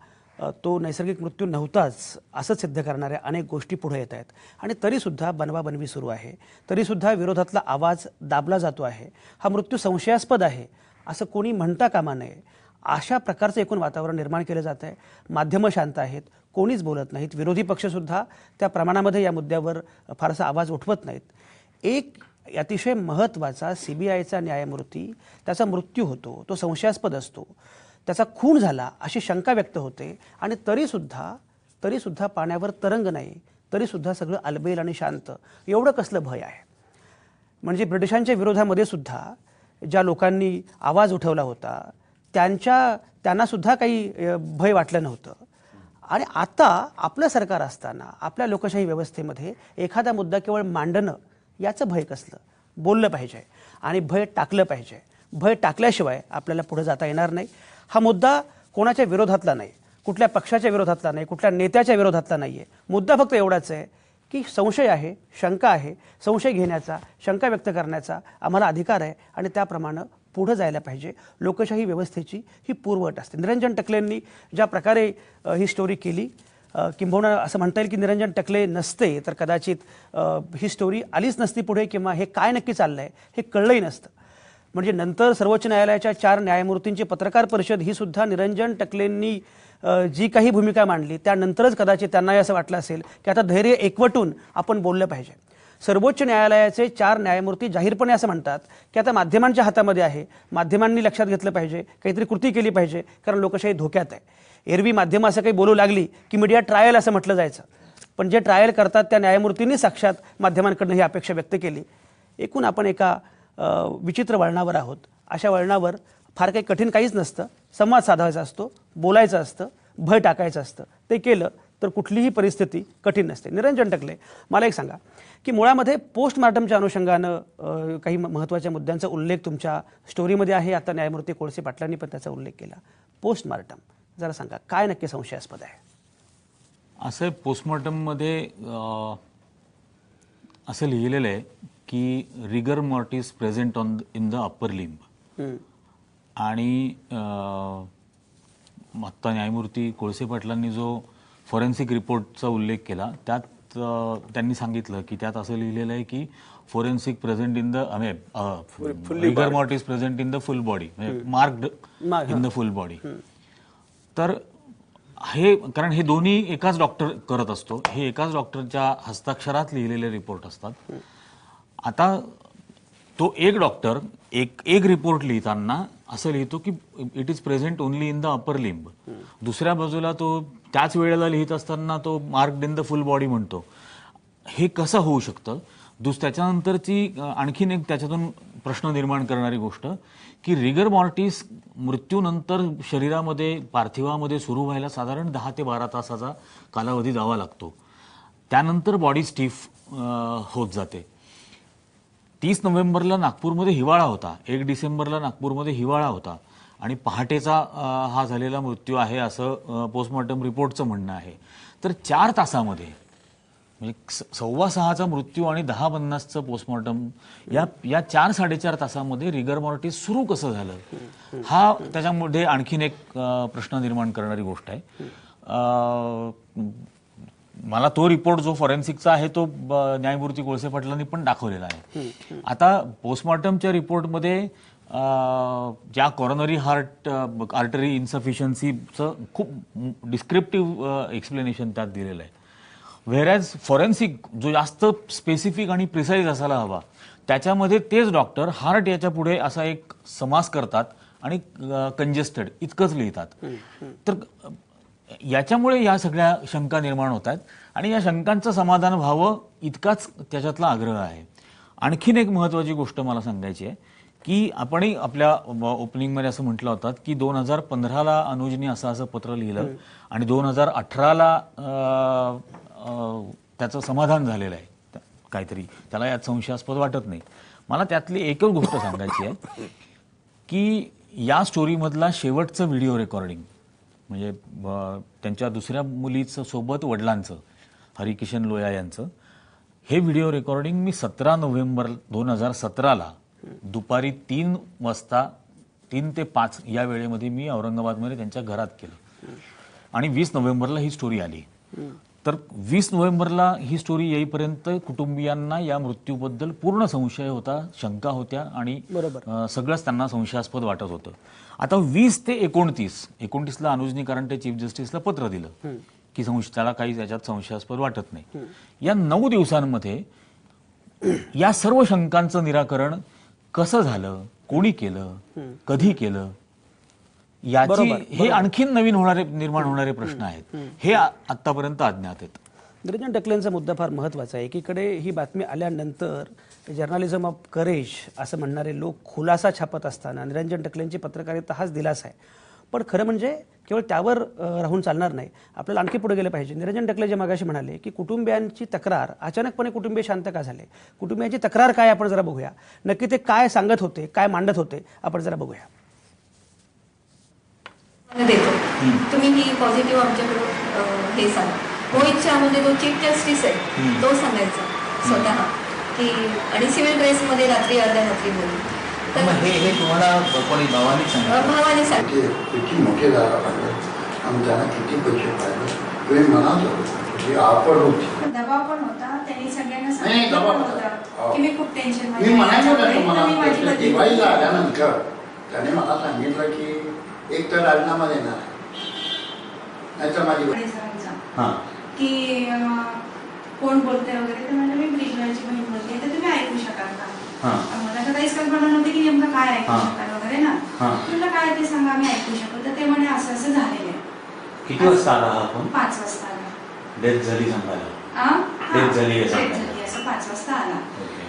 तो नैसर्गिक मृत्यू नव्हताच असं सिद्ध करणाऱ्या अनेक गोष्टी पुढे येत आहेत आणि तरीसुद्धा बनवाबनवी सुरू आहे. तरीसुद्धा विरोधातला आवाज दाबला जातो आहे. हा मृत्यू संशयास्पद आहे असं कोणी म्हणता कामा नये. अशा प्रकारचं एकूण वातावरण निर्माण केलं जात आहे. माध्यमं शांत आहेत, कोणीच बोलत नाहीत. विरोधी पक्षसुद्धा त्या प्रमाणामध्ये या मुद्द्यावर फारसा आवाज उठवत नाहीत. एक अतिशय महत्त्वाचा CBIचा न्यायमूर्ती, त्याचा मृत्यू होतो, तो संशयास्पद असतो, त्याचा खून झाला अशी शंका व्यक्त होते आणि तरीसुद्धा पाण्यावर तरंग नाही, तरीसुद्धा सगळं अलबेल आणि शांत. एवढं कसलं भय आहे? म्हणजे ब्रिटिशांच्या विरोधामध्ये सुद्धा ज्या लोकांनी आवाज उठवला होता त्यांनासुद्धा काही भय वाटलं नव्हतं. आणि आता आपलं सरकार असताना आपल्या लोकशाही व्यवस्थेमध्ये एखादा मुद्दा केवळ मांडणं याचं भय कसलं? बोललं पाहिजे आणि भय टाकलं पाहिजे. भय टाकल्याशिवाय आपल्याला पुढे जाता येणार नाही. हा मुद्दा कोणाच्या विरोधातला नाही, कुठल्या पक्षाच्या विरोधातला नाही, कुठल्या नेत्याच्या विरोधातला नाही आहे. मुद्दा फक्त एवढाच आहे की संशय आहे, शंका आहे. संशय घेण्याचा, शंका व्यक्त करण्याचा आम्हाला अधिकार आहे आणि त्याप्रमाणे पुढे जायला पाहिजे. लोकशाही व्यवस्थेची ही पूर्वअट असते. निरंजन टकलेंनी ज्या प्रकारे ही स्टोरी केली, किंबहुना असं म्हणता येईल की निरंजन टकले नसते तर कदाचित ही स्टोरी आलीच नसती पुढे, किंवा हे काय नक्की चाललं आहे हे कळलंही नसतं. म्हणजे नंतर सर्वोच्च न्यायालयाच्या 4 न्यायमूर्तींची पत्रकार परिषद ही सुद्धा निरंजन टकलेंनी जी काही भूमिका मांडली त्यानंतरच कदाचित त्यांनाही असं वाटलं असेल की आता धैर्य एकवटून आपण बोललं पाहिजे. सर्वोच्च न्यायालयाचे 4 न्यायमूर्ती जाहीरपणे असं म्हणतात की आता माध्यमांच्या हातामध्ये आहे, माध्यमांनी लक्षात घेतलं पाहिजे, काहीतरी कृती केली पाहिजे, कारण लोकशाही धोक्यात आहे. एरवी माध्यमं असं काही बोलू लागली की मीडिया ट्रायल असं म्हटलं जायचं, पण जे ट्रायल करतात त्या न्यायमूर्तींनी साक्षात माध्यमांकडनं ही अपेक्षा व्यक्त केली. एकूण आपण एका विचित्र वळणावर आहोत. अशा वळणावर फार काही कठीण काहीच नसतं. संवाद साधायचा असतो, बोलायचं असतं, भय टाकायचं असतं. ते केलं तर कुठलीही परिस्थिती कठीण नसते. निरंजन टकले, मला एक सांगा की मुळामध्ये पोस्टमार्टमच्या अनुषंगानं काही महत्त्वाच्या मुद्द्यांचा उल्लेख तुमच्या स्टोरीमध्ये आहे. आता न्यायमूर्ती कोळसे पाटलांनी पण त्याचा उल्लेख केला. पोस्टमार्टम जरा सांगा, काय नक्की संशयास्पद आहे? असं पोस्टमॉर्टममध्ये असं लिहिलेलं आहे की rigor mortis present in the upper limb. आणि आत्ता न्यायमूर्ती कोळसे पाटलांनी जो फॉरेन्सिक रिपोर्टचा उल्लेख केला त्यात त्यांनी सांगितलं की त्यात असं लिहिलेलं आहे की forensic present in the rigor mortis present in the full body, म्हणजे marked in the full body. तर हे कारण हे दोन्ही एकाच डॉक्टर करत असतो, हे एकाच डॉक्टरच्या हस्ताक्षरात लिहिलेले रिपोर्ट असतात. आता तो एक डॉक्टर एक रिपोर्ट लिहिताना असं लिहितो की it is present only in the upper लिंब. दुसऱ्या बाजूला तो त्याच वेळेला लिहित असताना तो marked in the full body म्हणतो. हे कसं होऊ शकतं? त्याच्यानंतरची आणखीन एक त्याच्यातून प्रश्न निर्माण करणारी गोष्ट की रिगर मॉर्टिस मृत्यूनंतर शरीरामध्ये पार्थिवामध्ये सुरू व्हायला साधारण 10 ते 12 तासाचा कालावधी जावा लागतो. त्यानंतर बॉडी स्टिफ होत जाते. 30 नोव्हेंबरला नागपूरमध्ये हिवाळा होता, 1 डिसेंबरला नागपूरमध्ये हिवाळा होता आणि पहाटेचा हा झालेला मृत्यू आहे असं पोस्टमॉर्टम रिपोर्टचं म्हणणं आहे. तर 4 तासामध्ये म्हणजे 6:15चा मृत्यू आणि 10:50चं पोस्टमॉर्टम या 4-4.5 तासामध्ये रिगर मॉर्टिस सुरू कसं झालं, हा त्याच्यामध्ये आणखीन एक प्रश्न निर्माण करणारी गोष्ट आहे. मला तो रिपोर्ट जो फॉरेन्सिकचा आहे तो न्यायमूर्ती कोळसे पाटलांनी पण दाखवलेला आहे. आता पोस्टमॉर्टमच्या रिपोर्टमध्ये ज्या कॉरोनरी हार्ट आर्टरी इन्सफिशियन्सीचं खूप डिस्क्रिप्टिव्ह एक्सप्लेनेशन त्यात दिलेलं आहे. व्हेरॅज फॉरेन्सिक जो जास्त स्पेसिफिक आणि प्रिसाईज असायला हवा त्याच्यामध्ये तेच डॉक्टर हार्ट याच्या पुढे असा एक समास करतात आणि कंजेस्टेड इतकंच लिहितात. तर याच्यामुळे या सगळ्या शंका निर्माण होत आहेत आणि या शंकांचं समाधान व्हावं इतकाच त्याच्यातला आग्रह आहे. आणखीन एक महत्त्वाची गोष्ट मला सांगायची आहे की आपणही आपल्या ओपनिंगमध्ये असं म्हटलं होतं की 2015ला अनुजनी असं पत्र लिहिलं आणि 2018ला त्याचं समाधान झालेलं आहे काहीतरी, त्याला यात संशयास्पद वाटत नाही. मला त्यातली एकच गोष्ट सांगायची आहे की या स्टोरीमधला शेवटचं व्हिडिओ रेकॉर्डिंग म्हणजे त्यांच्या दुसऱ्या मुलीचं सोबत वडिलांचं हरिकिशन लोया यांचं हे व्हिडिओ रेकॉर्डिंग मी 17 नोव्हेंबर 2017ला दुपारी 3 वाजता 3 ते 5 या वेळेमध्ये मी औरंगाबादमध्ये त्यांच्या घरात केलं आणि 20 नोव्हेंबरला ही स्टोरी आली. तर 20 नोव्हेंबरला ही स्टोरी येईपर्यंत कुटुंबियांना या मृत्यूबद्दल पूर्ण संशय होता, शंका होत्या आणि सगळंच त्यांना संशयास्पद वाटत होतं. आता 20 ते 29ला अनुजनी कारण चीफ जस्टिसला पत्र दिलं की त्याला काही त्याच्यात संशयास्पद वाटत नाही. या 9 दिवसांमध्ये या सर्व शंकांचं निराकरण कसं झालं, कोणी केलं, कधी केलं, याची हे आणखीन नवीन निर्माण होणारे प्रश्न आहेत. हे आतापर्यंत अज्ञात आहेत. निरंजन टकलेंचा मुद्दा फार महत्त्वाचा आहे. एकीकडे ही बातमी आल्यानंतर जर्नालिझम ऑफ करेज असं म्हणणारे लोक खुलासा छापत असताना निरंजन टकलेंची पत्रकारिता हाच दिलासा आहे. पण खरं म्हणजे केवळ त्यावर राहून चालणार नाही, आपल्याला आणखी पुढे गेलं पाहिजे. निरंजन टकले जे मागाशी म्हणाले की कुटुंबियांची तक्रार, अचानकपणे कुटुंबीय शांत का झाले, कुटुंबियांची तक्रार काय आपण जरा बघूया. नक्की ते काय सांगत होते, काय मांडत होते, आपण जरा बघूया. देतो तुम्ही ही पॉझिटिव्ह आमच्याकडून हे सांगा. मोहितच्या मध्ये जो चीफ जस्टिस आहे तो सांगायचा स्वतः की आणि सिव्हिल ड्रेसमध्ये रात्री अर्ध्या रात्री बोलू. तर हे तुम्हाला कोणी भावाने सांगितले किती मोठे जागा पाहिजे आणि त्यांना किती पैसे पाहिजे तुम्ही म्हणाल आवड होती, दबाव पण होता. त्यांनी सगळ्यांना सांगितलं की मी खूप टेन्शन मी म्हणायचं का तुम्हाला दिवाळीला आल्यानंतर त्याने मला सांगितलं की एक तर राजीनामा देणार नाहीतर माझी की कोण बोलते वगैरे. तर म्हणजे मी ब्रिजलाची बहीण बोलते तर तुम्ही ऐकू शकाल का. मला तर काहीच कल्पना नव्हती की नेमकं काय ऐकू शकाल वगैरे ना. तुला काय ते सांगा मी ऐकू शकतो. तर ते म्हणे असं असं झालेलं आहे. किती वाजता आला आपण? 5 वाजता आला. डेथ झाली सांगायला. डेथ झाली असं 5 वाजता आला.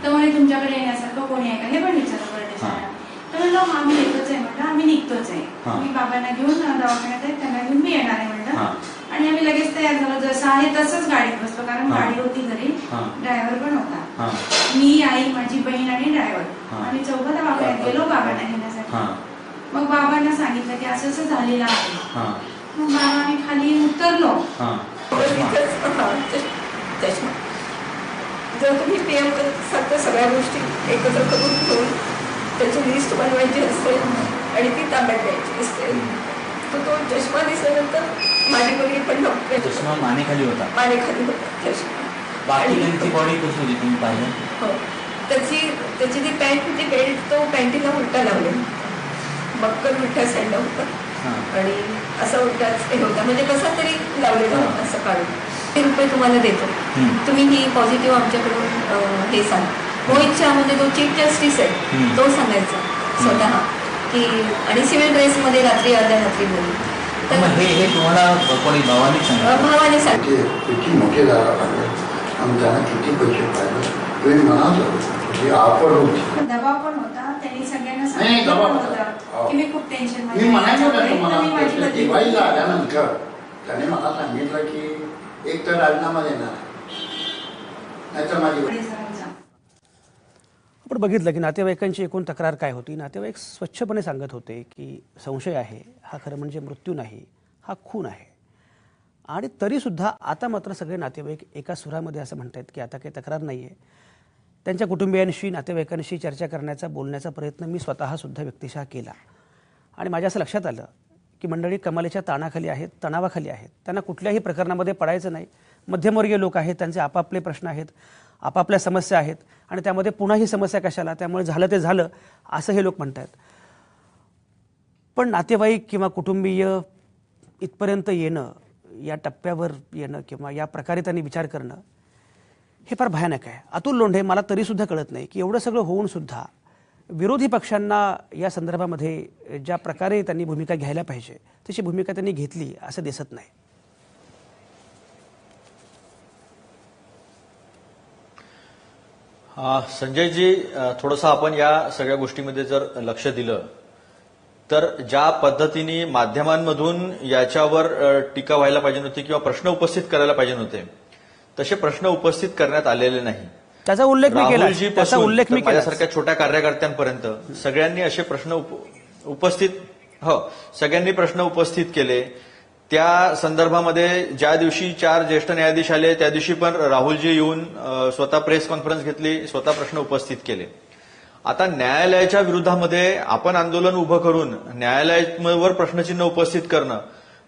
तर म्हणे तुमच्याकडे येण्यासारखं कोणी आहे का हे पण विचारलं पडते. तर म्हणलं आम्ही येतोच आहे म्हटलं, आम्ही निघतोच आहे. मी बाबांना घेऊन दवाखान्यात आहे, त्यांना घेऊन मी येणार आहे म्हटलं. आणि आम्ही लगेच तयार झालो, जसं आहे तसंच गाडीत बसलो कारण गाडी होती घरी, ड्रायव्हर पण होता. मी, आई, माझी बहीण आणि ड्रायव्हर आम्ही चौघं दवाखान्यात गेलो बाबांना घेण्यासाठी. मग बाबांना सांगितलं की असं असं झालेलं आहे. मग बाबा आम्ही खाली उतरलो. जर तुम्ही पीएम सारख्या सगळ्या गोष्टी एकत्र करून घेऊन त्याची लिस्ट बनवायची असते आणि ती ताब्यात द्यायची असते. तर तो चष्मा दिसल्यानंतर माझी मुलगी पण डॉक्टर चष्मा मानेखाली होता. मानेखाली होता चष्मा. बाकी त्यांची बॉडी कशी होती तुम्ही पाहिलं? हो, त्याची ती पॅन्ट होती, बेल्ट तो पॅन्टीला उलटा लावले, बक्कल उलटा साईडला होता आणि असा उलटाच हे होता म्हणजे कसा तरी लावलेला होता असं काढून. ₹1 तुम्हाला देतो तुम्ही ही पॉझिटिव्ह आमच्याकडून हे सांगा. मोहितच्या मध्ये जो चीफ जस्टिस आहे तो सांगायचा स्वतः की आणि सिव्हिल ड्रेसमध्ये रात्री अर्ध्या रात्री बोलली. तर हे तुम्हाला कोणी भावाने सांगितलं? भावाने सांगितलं. किती मोठे झाला पाहिजे आणि त्यांना किती पैसे पाहिजे तुम्ही म्हणाल जी ऑफर होती. दबाव पण होता, त्यांनी सगळ्यांना नाही, सांगितलं दबाव पण होता. होतं की मी खूप टेन्शन मी मध्ये म्हणायचं का आहे. तर मी माझी तुम्हाला बदली दिवाळीला आल्यानंतर त्याने मला सांगितलं की एक तर राजीनामा देणार नाहीतर माझी पुढे सरांचा. आपण बघितलं की नातेवाईकांची एकूण तक्रार काय होती. नातेवाईक स्वच्छपणे सांगत होते की संशय आहे, हा खरं म्हणजे मृत्यू नाही, हा खून आहे. आणि तरीसुद्धा आता मात्र सगळे नातेवाईक एका सुरामध्ये असं म्हणतात की आता काही तक्रार नाही आहे. त्यांच्या कुटुंबियांशी नातेवाईकांशी चर्चा करण्याचा बोलण्याचा प्रयत्न मी स्वतःसुद्धा व्यक्तिशः केला. आणि माझ्या असं लक्षात आलं की मंडळी कमालीच्या ताणाखाली आहेत, तणावाखाली आहेत. त्यांना कुठल्याही प्रकरणामध्ये पडायचं नाही. मध्यमवर्गीय लोक आहेत, त्यांचे आपापले प्रश्न आहेत, आपापल्या समस्या आहेत आणि त्यामध्ये पुन्हा ही समस्या कशाला, त्यामुळे झालं ते झालं असं हे लोक म्हणतात. पण नातेवाईक किंवा कुटुंबीय इथपर्यंत येणं, या टप्प्यावर येणं किंवा या प्रकारे त्यांनी विचार करणं हे फार भयानक आहे. अतुल लोंढे मला तरीसुद्धा कळत नाही की एवढं सगळं होऊनसुद्धा विरोधी पक्षांना या संदर्भामध्ये ज्या प्रकारे त्यांनी भूमिका घ्यायला पाहिजे तशी भूमिका त्यांनी घेतली असं दिसत नाही. संजयजी, थोडंसं आपण या सगळ्या गोष्टीमध्ये जर लक्ष दिलं तर ज्या पद्धतीने माध्यमांमधून याच्यावर टीका व्हायला पाहिजे नव्हती किंवा प्रश्न उपस्थित करायला पाहिजे नव्हते तसे प्रश्न उपस्थित करण्यात आलेले नाही. त्याचा उल्लेख मी केला. त्याचा उल्लेख मी केला. माझ्यासारख्या छोट्या कार्यकर्त्यांपर्यंत सगळ्यांनी असे प्रश्न सगळ्यांनी प्रश्न उपस्थित केले. त्या संदर्भामध्ये ज्या दिवशी 4 ज्येष्ठ न्यायाधीश आले त्या दिवशी पण राहुलजी येऊन स्वतः प्रेस कॉन्फरन्स घेतली, स्वतः प्रश्न उपस्थित केले. आता न्यायालयाच्या विरोधामध्ये आपण आंदोलन उभं करून न्यायालयावर प्रश्नचिन्ह उपस्थित करणं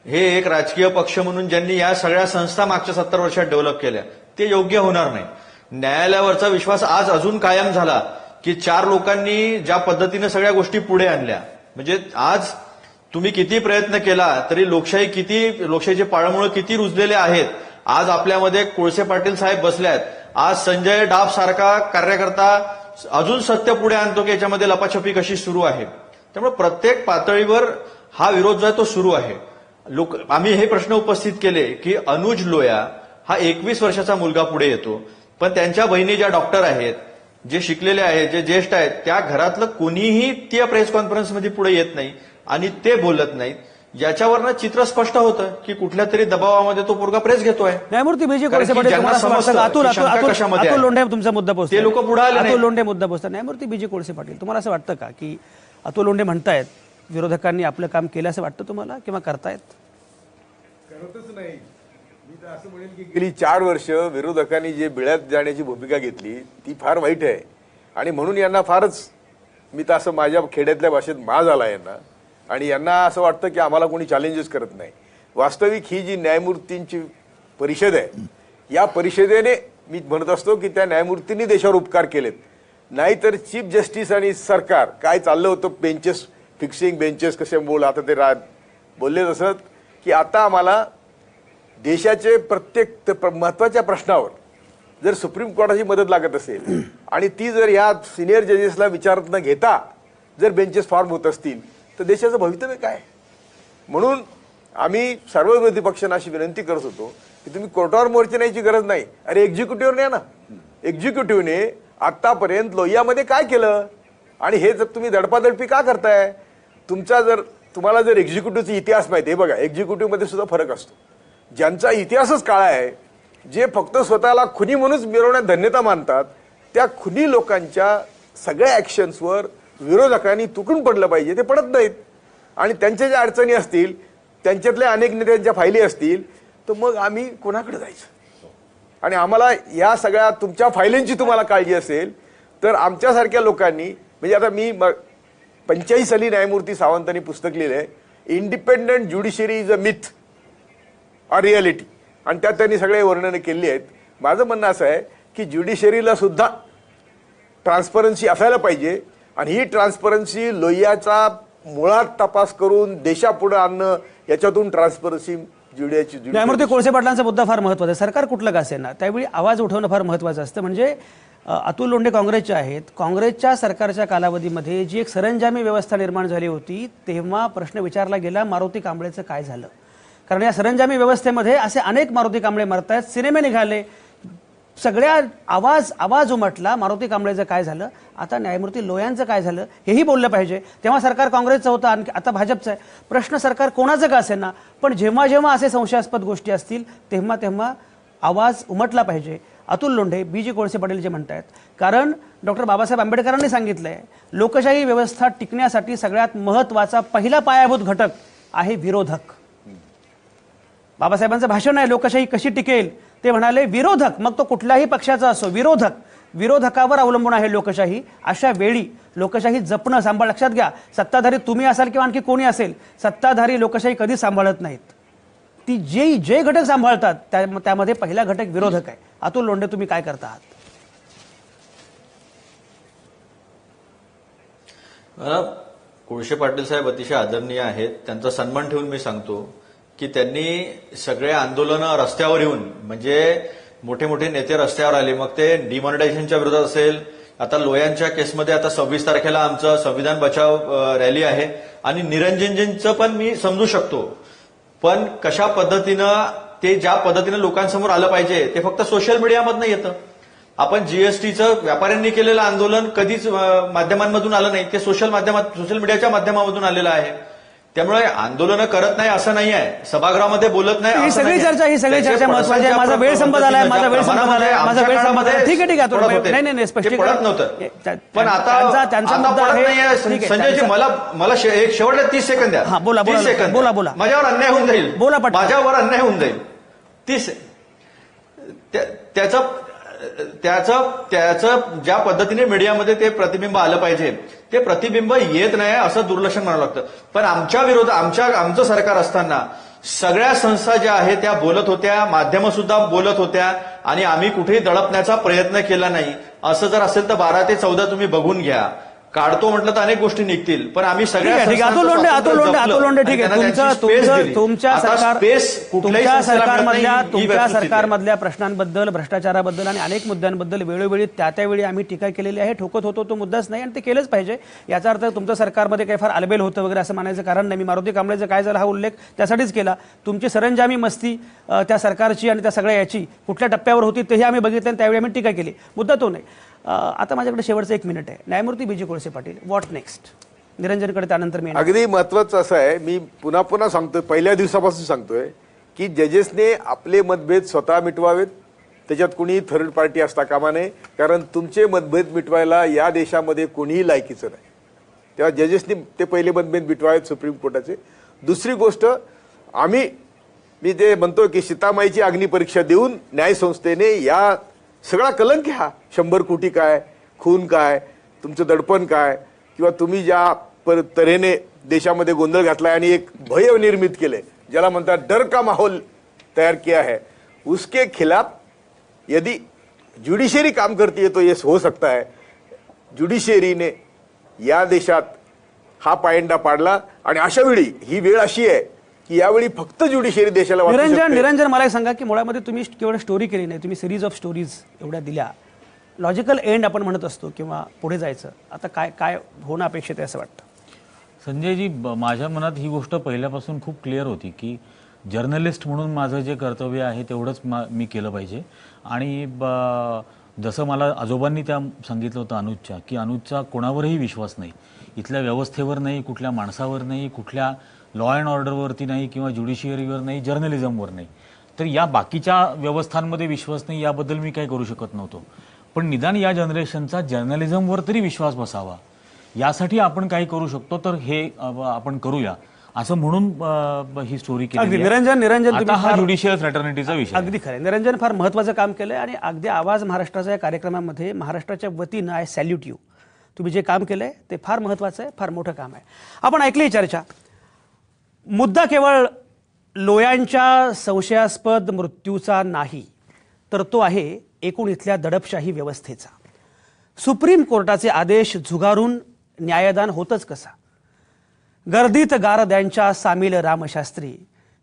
हे एक राजकीय पक्ष म्हणून ज्यांनी या सगळ्या संस्था मागच्या 70 वर्षात डेव्हलप केल्या ते योग्य होणार नाही. न्यायालयावरचा विश्वास आज अजून कायम झाला की 4 लोकांनी ज्या पद्धतीने सगळ्या गोष्टी पुढे आणल्या. म्हणजे आज तुम्ही किती प्रयत्न केला तरी लोकशाहीचे पाळमुळं किती रुजलेले आहेत. आज आपल्यामध्ये कोळसे पाटील साहेब बसले आहेत. आज संजय डाफ सारखा कार्यकर्ता अजून सत्य पुढे आणतो की याच्यामध्ये लपाछपी कशी सुरू आहे. त्यामुळे प्रत्येक पातळीवर हा विरोध जो आहे तो सुरू आहे. आम्ही हे प्रश्न उपस्थित केले की अनुज लोया हा 21 वर्षाचा मुलगा पुढे येतो, पण त्यांच्या बहिणी ज्या डॉक्टर आहेत, जे शिकलेले आहेत, जे ज्येष्ठ आहेत, त्या घरातलं कोणीही त्या प्रेस कॉन्फरन्समध्ये पुढे येत नाही आणि ते बोलत नाहीत. याच्यावरनं चित्र स्पष्ट होतं की कुठल्या तरी दबावामध्ये तो पोरगा प्रेस घेतोय. न्यायमूर्ती बीजे कोळसे पाटील अतुल लोंढे तुमचा मुद्दा पोहोचतो. ते लोक पुढे आले. अतुल लोंढे मुद्दा पोहोचतात. न्यायमूर्ती बीजे कोळसे पाटील, तुम्हाला असं वाटतं का की अतुल लोंढे म्हणतायत विरोधकांनी आपलं काम केलं असं वाटतं तुम्हाला किंवा करतायत? करतच नाही. मी तर असं म्हणेन की गेली 4 वर्ष विरोधकांनी जे बिळ्यात जाण्याची भूमिका घेतली ती फार वाईट आहे आणि म्हणून यांना फारच, मी तर असं माझ्या खेड्यातल्या भाषेत माज आला यांना. आणि यांना असं वाटतं की आम्हाला कोणी चॅलेंजेस करत नाही. वास्तविक ही जी न्यायमूर्तींची परिषद आहे या परिषदेने मी म्हणत असतो की त्या न्यायमूर्तींनी देशावर उपकार केलेत. नाहीतर चीफ जस्टिस आणि सरकार काय चाललं होतं, बेंचेस फिक्सिंग, बेंचेस कसे आता ते बोलले तसं की आता आम्हाला देशाचे प्रत्येक महत्वाच्या प्रश्नावर जर सुप्रीम कोर्टाची मदत लागत असेल आणि ती जर या सिनियर जजेसला विचारत न घेता जर बेंचेस फॉर्म होत असतील तर देशाचं भवितव्य काय. म्हणून आम्ही सर्व विरोधी पक्षांना अशी विनंती करत होतो की तुम्ही कोर्टावर मोर्चे न्यायची गरज नाही. अरे एक्झिक्युटिव्हवर न्या ना. एक्झिक्युटिव्हने आतापर्यंत लोहियामध्ये काय केलं आणि हे जर तुम्ही दडपादडपी का करताय. तुम्हाला जर एक्झिक्युटिव्हचा इतिहास माहिती आहे, बघा एक्झिक्युटिव्हमध्ये सुद्धा फरक असतो. ज्यांचा इतिहासच काळा आहे, जे फक्त स्वतःला खुनी म्हणूनच मिरवण्यात धन्यता मानतात, त्या खुनी लोकांच्या सगळ्या ॲक्शन्सवर विरोधकांनी तुटून पडलं पाहिजे. ते पडत नाहीत आणि त्यांच्या ज्या अडचणी असतील, त्यांच्यातल्या अनेक नेत्यांच्या फायली असतील, तर मग आम्ही कोणाकडे जायचं. आणि आम्हाला या सगळ्या तुमच्या फायलींची तुम्हाला काळजी असेल तर आमच्यासारख्या लोकांनी, म्हणजे आता मी 45 साली न्यायमूर्ती सावंतांनी पुस्तक लिहिलं आहे, independent judiciary is a myth or reality, आणि त्यात त्यांनी सगळे वर्णनं केली आहेत. माझं म्हणणं असं आहे की ज्युडिशरीला सुद्धा ट्रान्सपरन्सी असायला पाहिजे आणि ही ट्रान्सपरन्सी लोहियाचा मुळात तपास करून देशापुढे आणणं, याच्यातून ट्रान्सपरन्सी न्यायमूर्ती कोळसे पाटलांचा मुद्दा फार महत्त्वाचा आहे. सरकार कुठलं का असेना त्यावेळी आवाज उठवणं फार महत्त्वाचं असतं. म्हणजे अतुल लोंढे काँग्रेसचे आहेत. काँग्रेसच्या सरकारच्या कालावधीमध्ये जी एक सरंजामी व्यवस्था निर्माण झाली होती तेव्हा प्रश्न विचारला गेला मारुती कांबळेचं काय झालं. कारण या सरंजामी व्यवस्थेमध्ये असे अनेक मारुती कांबळे मरत आहेत, सिनेमे निघाले, सगळ्या आवाज उमटला, मारुती कांबळेचं काय झालं, आता न्यायमूर्ती लोयांचं काय झालं हेही बोललं पाहिजे. तेव्हा सरकार काँग्रेसचं होतं, आणखी आता भाजपचं आहे. प्रश्न सरकार कोणाचं का असेना पण जेव्हा जेव्हा असे संशयास्पद गोष्टी असतील तेव्हा आवाज उमटला पाहिजे. अतुल लोंढे, BG कोळसे पाटील जे म्हणतायत, कारण डॉक्टर बाबासाहेब आंबेडकरांनी सांगितलंय लोकशाही व्यवस्था टिकण्यासाठी सगळ्यात महत्त्वाचा पहिला पायाभूत घटक आहे विरोधक. बाबासाहेबांचं भाषण आहे लोकशाही कशी टिकेल, ते म्हणाले विरोधक, मग तो कुठल्याही पक्षाचा असो, विरोधकावर अवलंबून आहे लोकशाही. अशा वेळी लोकशाही जपणं सांभाळ, लक्षात घ्या, सत्ताधारी तुम्ही असाल किंवा आणखी कोणी असेल, सत्ताधारी लोकशाही कधी सांभाळत नाहीत. ती जे घटक सांभाळतात त्यामध्ये पहिला घटक विरोधक आहे. अतुल लोंढे, तुम्ही काय करता आहात? कोळसे पाटील साहेब अतिशय आदरणीय आहेत, त्यांचा सन्मान ठेवून मी सांगतो की त्यांनी सगळे आंदोलनं रस्त्यावर येऊन, म्हणजे मोठे मोठे नेते रस्त्यावर आले, मग ते डिमॉनिटायझेशनच्या विरोधात असेल, आता लोयांच्या केसमध्ये आता 26 तारखेला आमचं संविधान बचाव रॅली आहे, आणि निरंजनजींचं पण मी समजू शकतो, पण कशा पद्धतीनं ते ज्या पद्धतीनं लोकांसमोर आलं पाहिजे ते फक्त सोशल मीडियामधनं येतं. आपण जीएसटीचं व्यापाऱ्यांनी केलेलं आंदोलन कधीच माध्यमांमधून आलं नाही, ते सोशल मीडियाच्या माध्यमामधून आलेलं आहे. त्यामुळे आंदोलनं करत नाही असं नाही आहे, सभागृहामध्ये बोलत नाही, ही सगळी चर्चा महत्वाची आहे. माझा वेळ संपत आलाय. ठीक आहे, नाही स्पष्टीकरण नव्हतं, पण आता त्यांचा मुद्दा आहे. संजयजी, मला एक शेवटच्या 30 सेकंद द्या. बोला. माझ्यावर अन्याय होऊन जाईल, माझ्यावर अन्याय होऊन जाईल. 30 त्याचं ज्या पद्धतीने मीडियामध्ये ते प्रतिबिंब आलं पाहिजे ते प्रतिबिंब येत नाही असं दुर्लक्षण म्हणावं लागतं. पण आमचं सरकार असताना सगळ्या संस्था ज्या आहेत त्या बोलत होत्या, माध्यमं सुद्धा बोलत होत्या, आणि आम्ही कुठेही दडपण्याचा प्रयत्न केला नाही. असं जर असेल तर 12 ते 14 तुम्ही बघून घ्या. काढतो म्हटलं तर अनेक गोष्टी निघतील, पण आम्ही सगळ्या अतुल लोंढे ठीक आहे, तुमच्या सरकारमधल्या प्रश्नांबद्दल, भ्रष्टाचाराबद्दल आणि अनेक मुद्द्यांबद्दल वेळोवेळी त्यावेळी आम्ही टीका केलेली आहे, ठोकत होतो, तो मुद्दाच नाही आणि ते केलंच पाहिजे. याचा अर्थ तुमच्या सरकारमध्ये काही फार आलबेल होतं वगैरे असं म्हणायचं कारण नाही. मी मारुती कांबळेचं काय झालं हा उल्लेख त्यासाठीच केला. तुमची सरंजामी मस्ती त्या सरकारची आणि त्या सगळ्या याची कुठल्या टप्प्यावर होती तेही आम्ही बघितलं आणि त्यावेळी आम्ही टीका केली, मुद्दा तो नाही. आता माझ्याकडे शेवटचं 1 मिनिट आहे. न्यायमूर्ती BG Kolse Patil, what next? निरंजनकडे त्यानंतर मी. अगदी महत्वाचं असं आहे, मी पुन्हा सांगतोय, पहिल्या दिवसापासून सांगतोय की जजेसने आपले मतभेद स्वतः मिटवावेत, त्याच्यात कुणी थर्ड पार्टी असता कामा नये, कारण तुमचे मतभेद मिटवायला या देशामध्ये कोणीही लायकीचं नाही. तेव्हा जजेसने ते पहिले मतभेद मिटवावेत सुप्रीम कोर्टाचे. दुसरी गोष्ट, मी जे म्हणतोय की सीतामाईची अग्निपरीक्षा देऊन न्यायसंस्थेने या सगळा कलंक हा 100 कोटी काय, खून काय, तुमचं दडपण काय, किंवा तुम्ही ज्या तऱ्हेने देशामध्ये गोंधळ घातलाय आणि एक भय निर्मित केले, ज्याला म्हणतात डर का माहौल तैयार किया है, उसके खिलाफ यदि जुडिशियरी काम करती है तो ये हो सकता है. जुडिशियरीने या देशात हा पायंडा पाडला, आणि अशा वेळी ही वेळ अशी आहे की यावेळी फक्त ज्युडिशियरी देशाला. निरंजन, मला एक सांगा की मुळामध्ये तुम्ही केवळ स्टोरी केली नाही, तुम्ही सिरीज ऑफ स्टोरीज एवढ्या दिल्या. लॉजिकल एंड आपण म्हणत असतो किंवा पुढे जायचं, आता काय होणं अपेक्षित आहे असं वाटतं? संजयजी, माझ्या मनात ही गोष्ट पहिल्यापासून खूप क्लिअर होती की जर्नलिस्ट म्हणून माझं जे कर्तव्य आहे तेवढंच मी केलं पाहिजे. आणि जसं मला आजोबांनी त्या सांगितलं होतं अनुजच्या, की अनुजचा कोणावरही विश्वास नाही, इथल्या व्यवस्थेवर नाही, कुठल्या माणसावर नाही, कुठल्या लॉ अँड ऑर्डरवरती नाही, किंवा ज्युडिशियरीवर नाही, जर्नलिझमवर नाही. तर या बाकीच्या व्यवस्थांमध्ये विश्वास नाही याबद्दल मी काही करू शकत नव्हतो, पण निदान या जनरेशनचा जर्नलिझमवर तरी विश्वास बसावा यासाठी आपण काही करू शकतो तर हे आपण करूया असं म्हणून ही स्टोरी केली. निरंजन, हा ज्युडिशियल फ्रॅटर्निटीचा विषय. अगदी खरं, निरंजन फार महत्त्वाचं काम केलंय आणि अगदी आवाज महाराष्ट्राच्या या कार्यक्रमामध्ये महाराष्ट्राच्या वतीनं आय सॅल्यूट यू. तुम्ही जे काम केलंय ते फार महत्त्वाचं आहे, फार मोठं काम आहे. आपण ऐकली चर्चा. मुद्दा केवळ लोयांच्या संशयास्पद मृत्यूचा नाही, तर तो आहे एकूण इथल्या दडपशाही व्यवस्थेचा. सुप्रीम कोर्टाचे आदेश झुगारून न्यायदान होतच कसा? गर्दीत गारद्यांच्या सामील रामशास्त्री,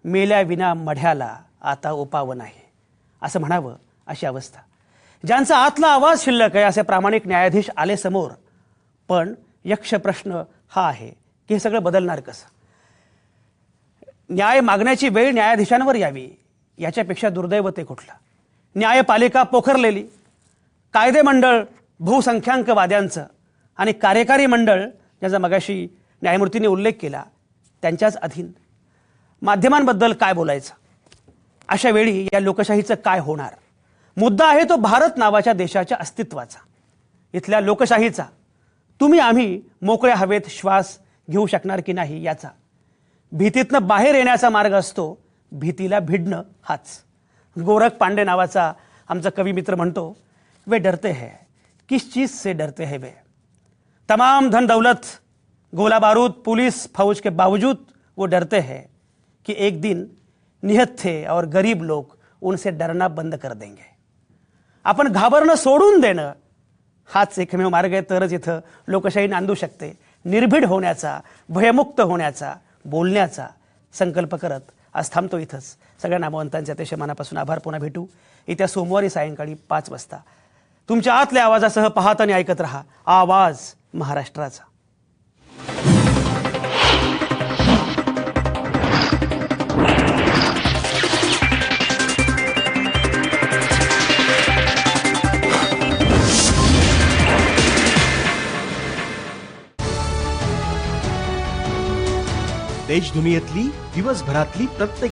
मेल्या विना मढ्याला आता उपाव नाही असं म्हणावं अशी अवस्था. ज्यांचा आतला आवाज शिल्लक आहे असे प्रामाणिक न्यायाधीश आले समोर. पण यक्ष प्रश्न हा आहे की हे सगळं बदलणार कसं? न्याय मागण्याची वेळ न्यायाधीशांवर यावी याच्यापेक्षा दुर्दैव ते कुठलं? न्यायपालिका पोखरलेली, कायदे मंडळ बहुसंख्याकवाद्यांचं आणि कार्यकारी मंडळ ज्याचा मगाशी न्यायमूर्तींनी उल्लेख केला त्यांच्याच अधीन. माध्यमांबद्दल काय बोलायचं? अशा वेळी या लोकशाहीचं काय होणार? मुद्दा आहे तो भारत नावाच्या देशाच्या अस्तित्वाचा, इथल्या लोकशाहीचा. तुम्ही आम्ही मोकळ्या हवेत श्वास घेऊ शकणार की नाही याचा. भीतीतनं बाहेर येण्याचा मार्ग असतो भीतीला भिडणं हाच. गोरख पांडे नावाचा आमचा कवी मित्र म्हणतो, वे डरते हैं किस चीज से डरते हैं वे, तमाम धन दौलत गोला बारूद पुलिस फौज के बावजूद वो डरते हैं कि एक दिन निहत थे और गरीब लोग उनसे डरना बंद कर देंगे. आपण घाबरणं सोडून देणं हाच एकमेव मार्ग आहे, तरच इथं लोकशाही नांदू शकते. निर्भीड होण्याचा, भयमुक्त होण्याचा, बोलण्याचा संकल्प करत आज थांबतो इथंच. सगळ्या नामवंतांचे अतिशय मनापासून आभार. पुन्हा भेटू येत्या सोमवारी सायंकाळी 5 वाजता. तुमच्या आतल्या आवाजासह पाहत आणि ऐकत रहा आवाज महाराष्ट्राचा. देश दुनियेतली दिवसभरातली प्रत्येक